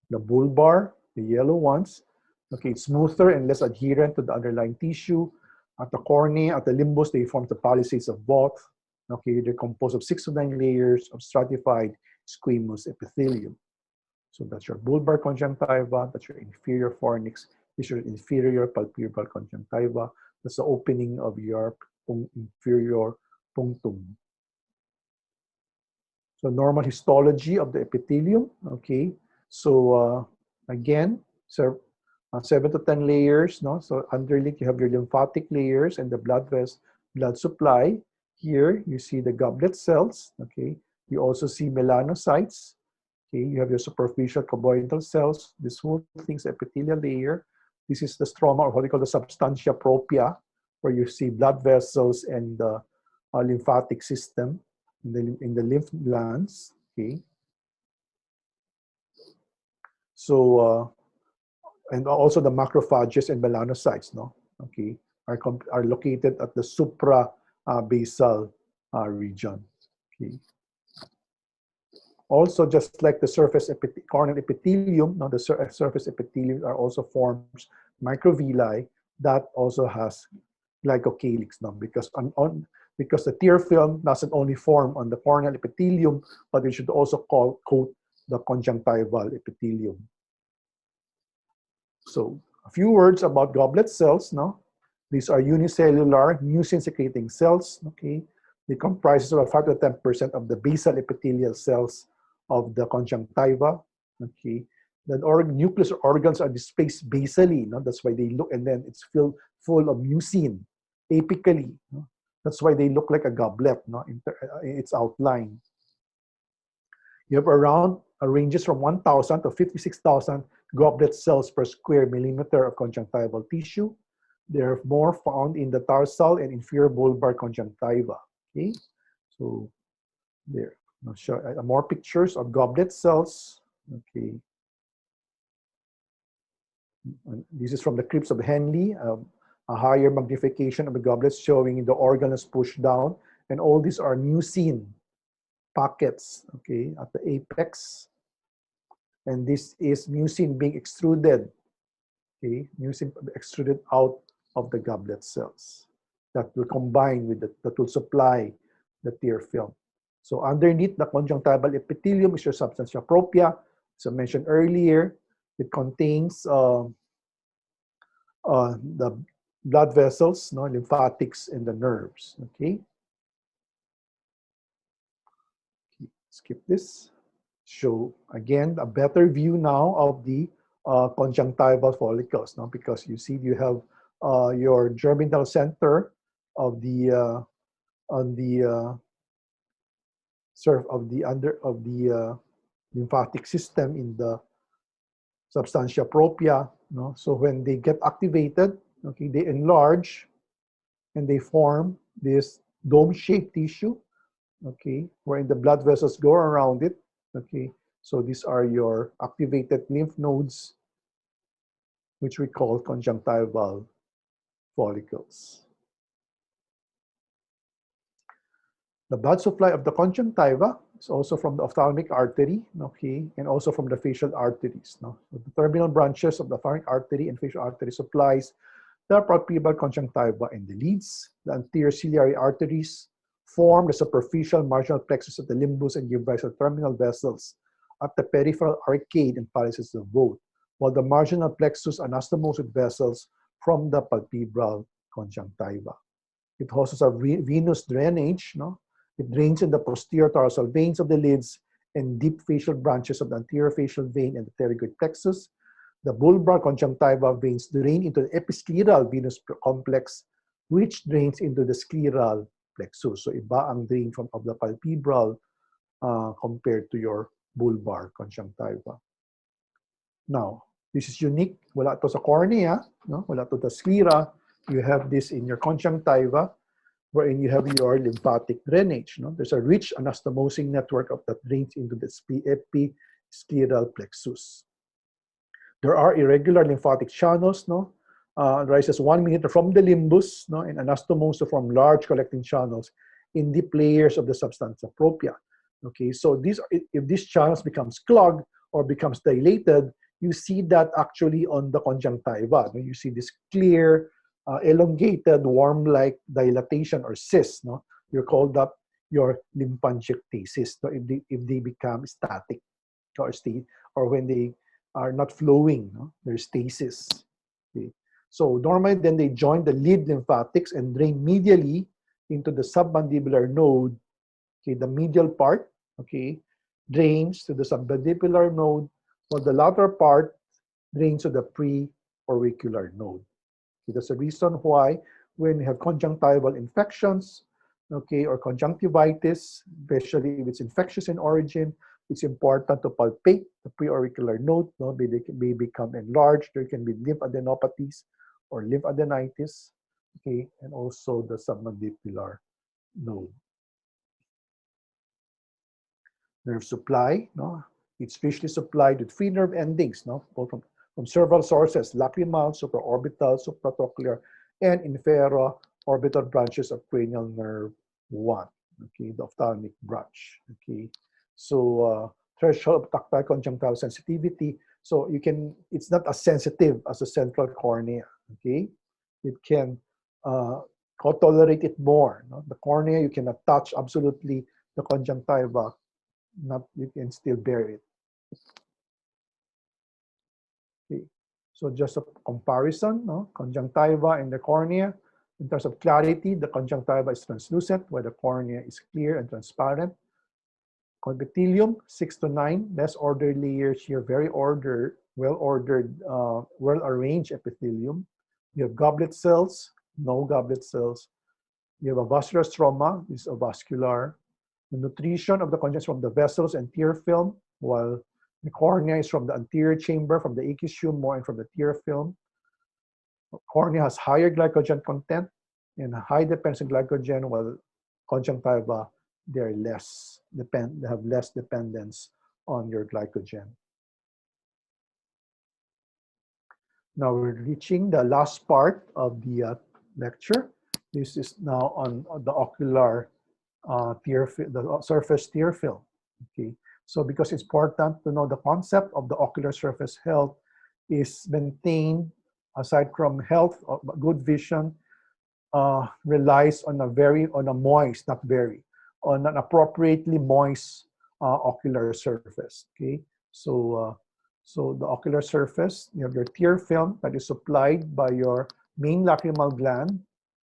Speaker 1: The bulbar, the yellow ones, okay, it's smoother and less adherent to the underlying tissue. At the cornea, at the limbus, they form the palisades of both. Okay, they're composed of 6 to 9 layers of stratified squamous epithelium. So that's your bulbar conjunctiva, that's your inferior fornix, this is your inferior palpebral conjunctiva. That's the opening of your inferior punctum. So normal histology of the epithelium, okay. So again, 7 to 10 layers, no? So underneath you have your lymphatic layers and the blood supply. Here you see the goblet cells, okay. You also see melanocytes, okay. You have your superficial cuboidal cells. This whole thing's epithelial layer. This is the stroma, or what we call the substantia propria, where you see blood vessels and the lymphatic system in the lymph glands, okay. So and also the macrophages and melanocytes, no, okay, are located at the supra basal region, okay. Also, just like the surface corneal epithelium, no, the surface epithelium are also forms microvilli that also has glycocalyx, no, because because the tear film doesn't only form on the corneal epithelium, but it should also coat the conjunctival epithelium. So a few words about goblet cells. No, these are unicellular mucin-secreting cells. Okay, they comprise about 5 to 10% of the basal epithelial cells of the conjunctiva. Okay, the nucleus organs are displaced basally. No, that's why they look, and then it's full of mucin apically. No? That's why they look like a goblet. No, its outline. You have around ranges from 1,000 to 56,000 goblet cells per square millimeter of conjunctival tissue. They're more found in the tarsal and inferior bulbar conjunctiva. Okay, so there. I'll show more pictures of goblet cells. Okay, this is from the crypts of Henle. A higher magnification of the goblets showing the organelles pushed down, and all these are mucin pockets, okay, at the apex. And this is mucin being extruded, okay, mucin extruded out of the goblet cells that will combine with that will supply the tear film. So underneath the conjunctival epithelium is your substantia propria. As I mentioned earlier, it contains the blood vessels, no, lymphatics, and the nerves, okay. Skip this. Show again a better view now of the conjunctival follicles, no? Because you see you have your germinal center of the on the lymphatic system in the substantia propria, no? So when they get activated, okay, they enlarge and they form this dome-shaped tissue, okay, wherein the blood vessels go around it. Okay, so these are your activated lymph nodes, which we call conjunctival follicles. The blood supply of the conjunctiva is also from the ophthalmic artery, okay, and also from the facial arteries. No? So the terminal branches of the ophthalmic artery and facial artery supplies the palpebral conjunctiva and the lids. The anterior ciliary arteries form the superficial marginal plexus of the limbus and give rise to terminal vessels at the peripheral arcade and palisades of both, while the marginal plexus anastomoses with vessels from the palpebral conjunctiva. It hosts a venous drainage. No? It drains in the posterior tarsal veins of the lids and deep facial branches of the anterior facial vein and the pterygoid plexus. The bulbar conjunctiva veins drain into the episcleral venous complex, which drains into the scleral plexus. So iba ang drain of the palpebral compared to your bulbar conjunctiva. Now, this is unique. Wala to sa cornea, no? Wala to the sclera. You have this in your conjunctiva, wherein you have your lymphatic drainage. No? There's a rich anastomosing network that drains into the epi scleral plexus. There are irregular lymphatic channels, no? Rises 1 millimeter from the limbus, no? And anastomosis to form large collecting channels in deep layers of the substantia propria. Okay, so if these channels becomes clogged or becomes dilated, you see that actually on the conjunctiva. You see this clear, elongated, worm-like dilatation or cyst. No, you call that your lymphangiectasis. So if they become static or when they are not flowing, no? There's stasis. Okay. So normally then they join the lead lymphatics and drain medially into the submandibular node. Okay, the medial part, okay, drains to the submandibular node, while the lateral part drains to the pre-auricular node. Okay, that's the reason why when you have conjunctival infections, okay, or conjunctivitis, especially if it's infectious in origin, it's important to palpate the preauricular node. No, they may become enlarged. There can be lymphadenopathies or lymphadenitis, okay, and also the submandibular node. Nerve supply, no, it's visually supplied with free nerve endings, no, both from several sources: lacrimal, supraorbital, supratrochlear, and infero-orbital branches of cranial nerve 1, okay, the ophthalmic branch, okay. So threshold of tactile conjunctival sensitivity. So it's not as sensitive as the central cornea, okay. It can tolerate it more. No? The cornea, you cannot touch absolutely the conjunctiva. You can still bear it. Okay. So just a comparison, no? Conjunctiva and the cornea. In terms of clarity, the conjunctiva is translucent, while the cornea is clear and transparent. Epithelium, 6 to 9, less ordered layers here, very ordered, well-ordered, well-arranged epithelium. You have goblet cells, no goblet cells. You have a vascular stroma, this is avascular. The nutrition of the conjunctiva is from the vessels and tear film, while the cornea is from the anterior chamber, from the aqueous humor, and from the tear film. Cornea has higher glycogen content and high dependence on glycogen, while conjunctiva, they have less dependence on your glycogen. Now we're reaching the last part of the lecture. This is now on the ocular the surface tear film. Okay, so because it's important to know the concept of the ocular surface health is maintained aside from health, good vision relies on an appropriately moist ocular surface. Okay, so the ocular surface, you have your tear film that is supplied by your main lacrimal gland,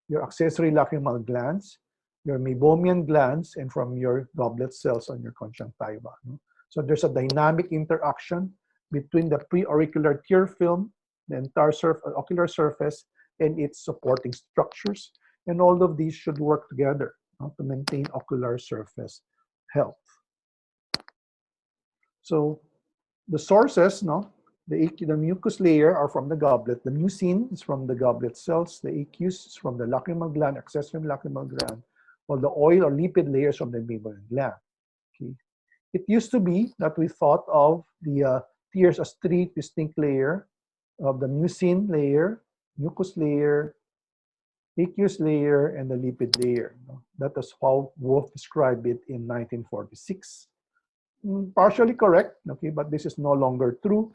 Speaker 1: your accessory lacrimal glands, your meibomian glands, and from your goblet cells on your conjunctiva. So there's a dynamic interaction between the preauricular tear film, the entire ocular surface, and its supporting structures. And all of these should work together to maintain ocular surface health. So the sources, the mucous layer are from the goblet. The mucin is from the goblet cells. The aqueous is from the lacrimal gland, accessory lacrimal gland, while the oil or lipid layers from the meibomian gland. Okay. It used to be that we thought of the tears as 3 distinct layers of the mucin layer, mucous layer, aqueous layer, and the lipid layer. That is how Wolff described it in 1946. Partially correct, okay, but this is no longer true.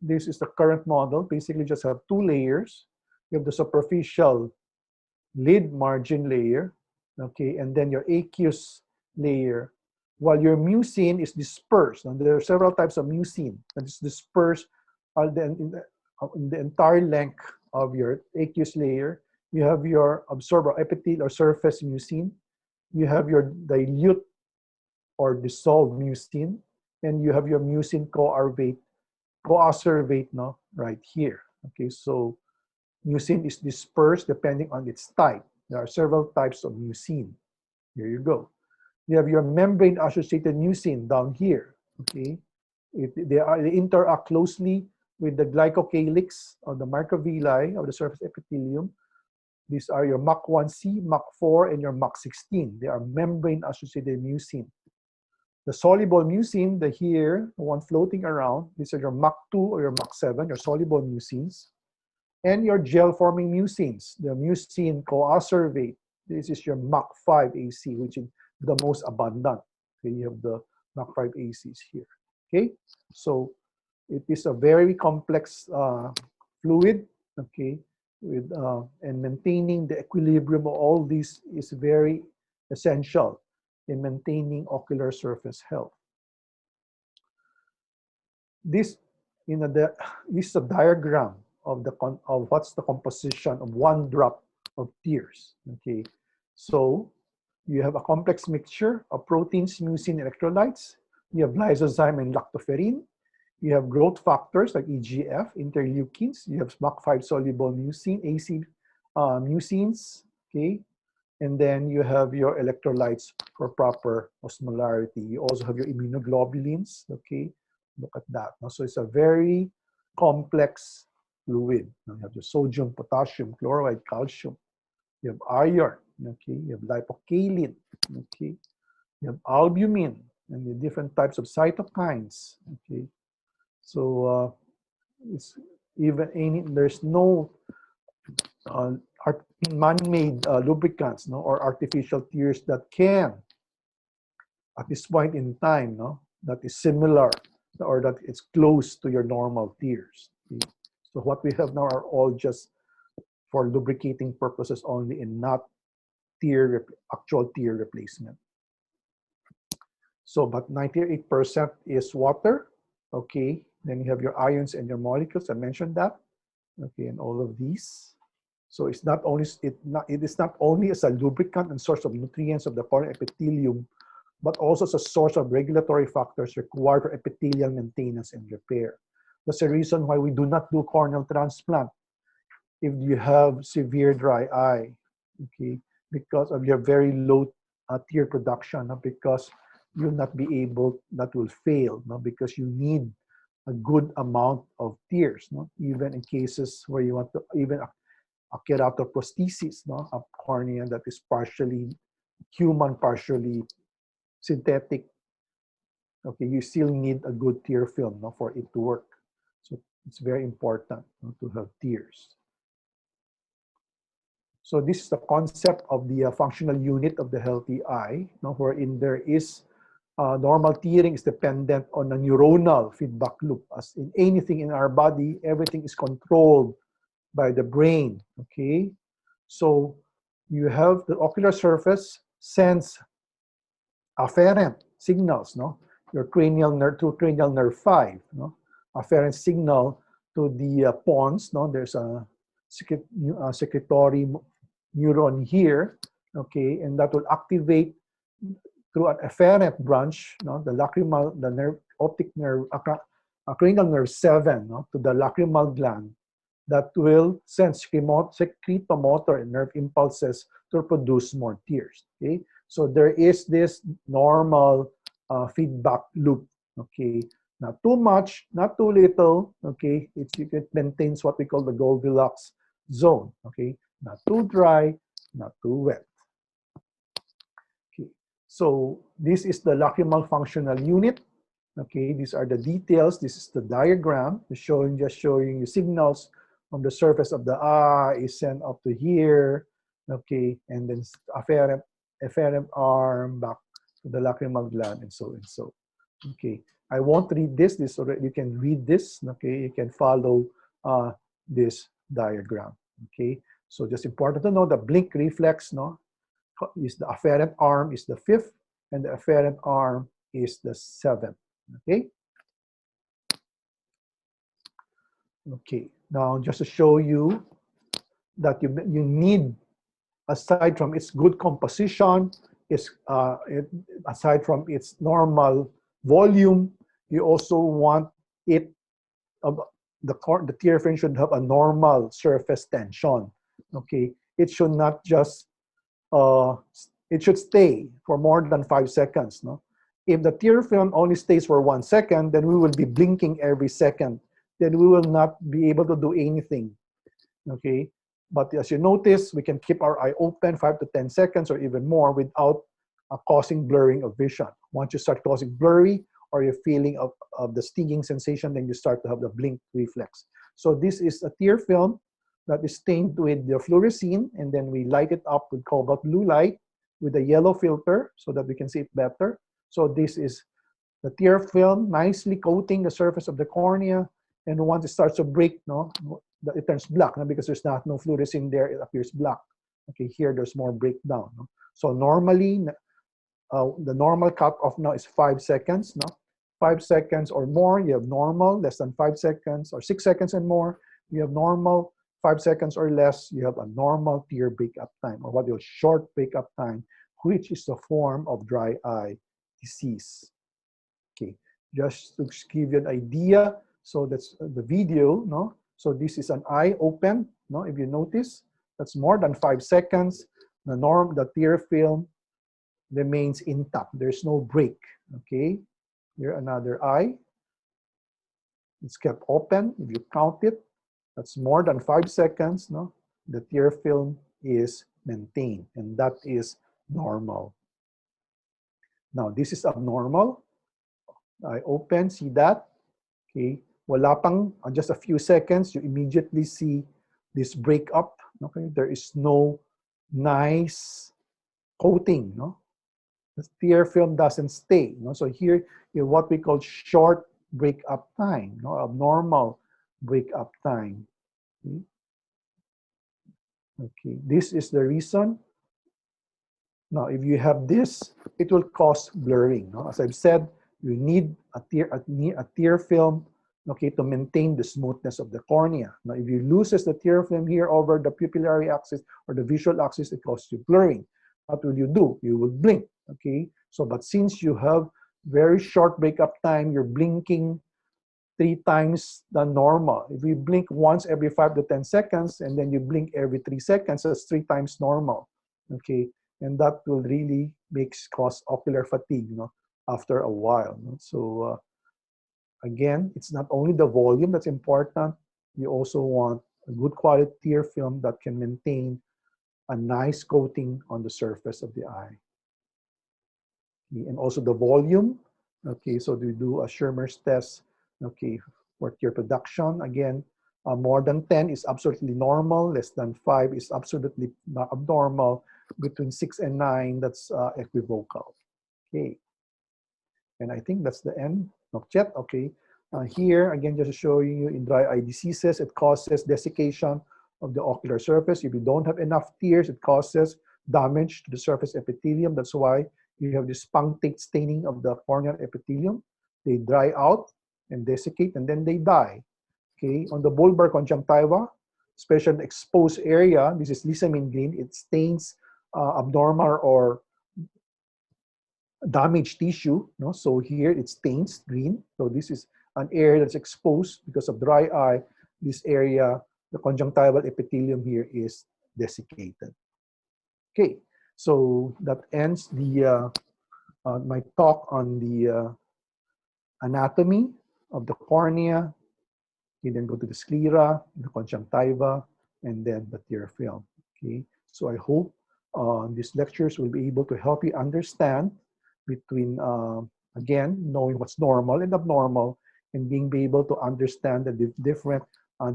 Speaker 1: This is the current model. Basically, just have 2 layers. You have the superficial lid margin layer, okay, and then your aqueous layer, while your mucin is dispersed. And there are several types of mucin that is dispersed in the entire length of your aqueous layer. You have your absorbed epithelial or surface mucin. You have your dilute or dissolved mucin, and you have your mucin coacervate, right here. Okay, so mucin is dispersed depending on its type. There are several types of mucin. Here you go. You have your membrane-associated mucin down here. Okay, they interact closely with the glycocalyx of the microvilli of the surface epithelium. These are your MAC1C, MAC4, and your MAC16. They are membrane-associated mucin. The soluble mucin, the one floating around, these are your Mach2 or your Mach7, your soluble mucins. And your gel-forming mucins, the mucin coacervate. This is your Mach5 AC, which is the most abundant. Okay, you have the Mach5 ACs here. Okay, so it is a very complex fluid. Okay, with and maintaining the equilibrium of all these is very essential in maintaining ocular surface health. This, this is a diagram of what's the composition of one drop of tears. Okay, so you have a complex mixture of proteins, mucin, electrolytes. You have lysozyme and lactoferrin. You have growth factors like EGF, interleukins. You have Mach5 soluble mucin, AC mucins. Okay, and then you have your electrolytes for proper osmolarity. You also have your immunoglobulins. Okay, look at that. So it's a very complex fluid. You have your sodium, potassium, chloride, calcium. You have iron. Okay, you have lipocalin. Okay, you have albumin and the different types of cytokines. Okay, so it's there's no man-made lubricants, or artificial tears that can, at this point in time, that is similar or that it's close to your normal tears. Okay? So what we have now are all just for lubricating purposes only and not actual tear replacement. So, but 98% is water. Okay, then you have your ions and your molecules. I mentioned that. Okay, and all of these. So it's not only it is not only as a lubricant and source of nutrients of the corneal epithelium, but also as a source of regulatory factors required for epithelial maintenance and repair. That's the reason why we do not do corneal transplant if you have severe dry eye. Okay, because of your very low tear production, because you'll not be able, that will fail, because you need a good amount of tears, even in cases where you want to even a keratoprosthesis, a cornea that is partially human, partially synthetic. Okay, you still need a good tear film for it to work. So it's very important to have tears. So this is the concept of the functional unit of the healthy eye, wherein there is normal tearing is dependent on a neuronal feedback loop. As in anything in our body, everything is controlled by the brain. Okay, so you have the ocular surface sends afferent signals, your cranial nerve to cranial nerve 5, afferent signal to the pons. There's a secretory neuron here. Okay, and that will activate through an afferent branch, the lacrimal, the nerve, optic nerve, cranial nerve 7, to the lacrimal gland, that will send secretomotor and nerve impulses to produce more tears. Okay, so there is this normal feedback loop. Okay, not too much, not too little. Okay, it maintains what we call the Goldilocks zone. Okay, not too dry, not too wet. Okay, so this is the lacrimal functional unit. Okay, these are the details. This is the diagram just showing you signals from the surface of the eye is sent up to here. Okay, and then afferent arm back to the lacrimal gland, and so and so. Okay, I won't read this. You can read this. Okay, you can follow this diagram. Okay, so just important to know the blink reflex. Is the afferent arm is the 5th, and the afferent arm is the 7th. Okay. Okay. Now, just to show you that you need, aside from its good composition, aside from its normal volume, you also want it. The tear film should have a normal surface tension. Okay. It should not just it should stay for more than 5 seconds. If the tear film only stays for 1 second, then we will be blinking every second. Then we will not be able to do anything. Okay, but as you notice, we can keep our eye open 5 to 10 seconds or even more without causing blurring of vision. Once you start causing blurry or you're feeling of the stinging sensation, then you start to have the blink reflex. So this is a tear film that is stained with the fluorescein, and then we light it up with cobalt blue light with a yellow filter so that we can see it better. So this is the tear film nicely coating the surface of the cornea, and once it starts to break, it turns black, because there's no fluorescein there, it appears black. Okay, here there's more breakdown. So normally, the normal cutoff now is 5 seconds. 5 seconds or more, you have normal, less than 5 seconds, or 6 seconds and more, you have normal. 5 seconds or less, you have a normal tear breakup time, or what you call short breakup time, which is a form of dry eye disease. Okay, just to give you an idea, so that's the video, So this is an eye open, If you notice, that's more than 5 seconds. The tear film remains intact. There's no break, okay? Here, another eye. It's kept open. If you count it, that's more than 5 seconds, The tear film is maintained, and that is normal. Now, this is abnormal. I open, see that? Okay. Wala pang, just a few seconds, you immediately see this breakup. Okay. There is no nice coating. The tear film doesn't stay. So here, you have what we call short breakup time, abnormal breakup time. Okay. This is the reason. Now, if you have this, it will cause blurring. As I've said, you need a tear film, okay, to maintain the smoothness of the cornea. Now, if you loses the tear film here over the pupillary axis or the visual axis, it causes you blurring. What will you do? You will blink, okay? So, but since you have very short breakup time, you're blinking 3 times than normal. If you blink once every 5 to 10 seconds, and then you blink every 3 seconds, that's 3 times normal, okay? And that will really cause ocular fatigue, after a while. So again, it's not only the volume that's important. You also want a good quality tear film that can maintain a nice coating on the surface of the eye. Okay, and also the volume. Okay, so we do a Schirmer's test. Okay, for tear production. Again, more than 10 is absolutely normal. Less than 5 is absolutely not abnormal. Between 6 and 9, that's equivocal. Okay. And I think that's the end. Not yet. Okay. Here, again, just to show you in dry eye diseases, it causes desiccation of the ocular surface. If you don't have enough tears, it causes damage to the surface epithelium. That's why you have this punctate staining of the corneal epithelium. They dry out and desiccate, and then they die. Okay. On the bulbar conjunctiva, especially exposed area, this is lissamine green, it stains abnormal or damaged tissue. So here it stains green. So this is an area that's exposed because of dry eye. This area, the conjunctival epithelium here is desiccated. Okay, so that ends the my talk on the anatomy of the cornea. You then go to the sclera, the conjunctiva, and then the tear film. Okay, so I hope these lectures will be able to help you understand between, again, knowing what's normal and abnormal, and being able to understand the different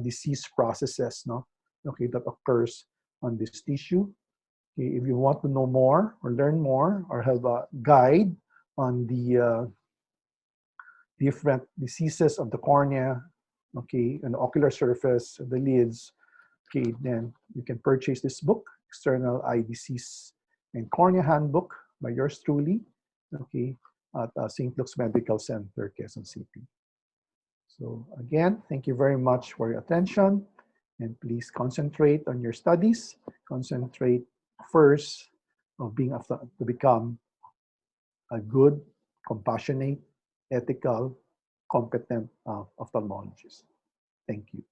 Speaker 1: disease processes, okay, that occurs on this tissue. Okay, if you want to know more or learn more or have a guide on the different diseases of the cornea, okay, and the ocular surface, the lids, okay, then you can purchase this book, External Eye Disease and Cornea Handbook by yours truly, okay, at St. Luke's Medical Center, Quezon City. So again, thank you very much for your attention, and please concentrate on your studies. Concentrate first of to become a good, compassionate, ethical, competent ophthalmologist. Thank you.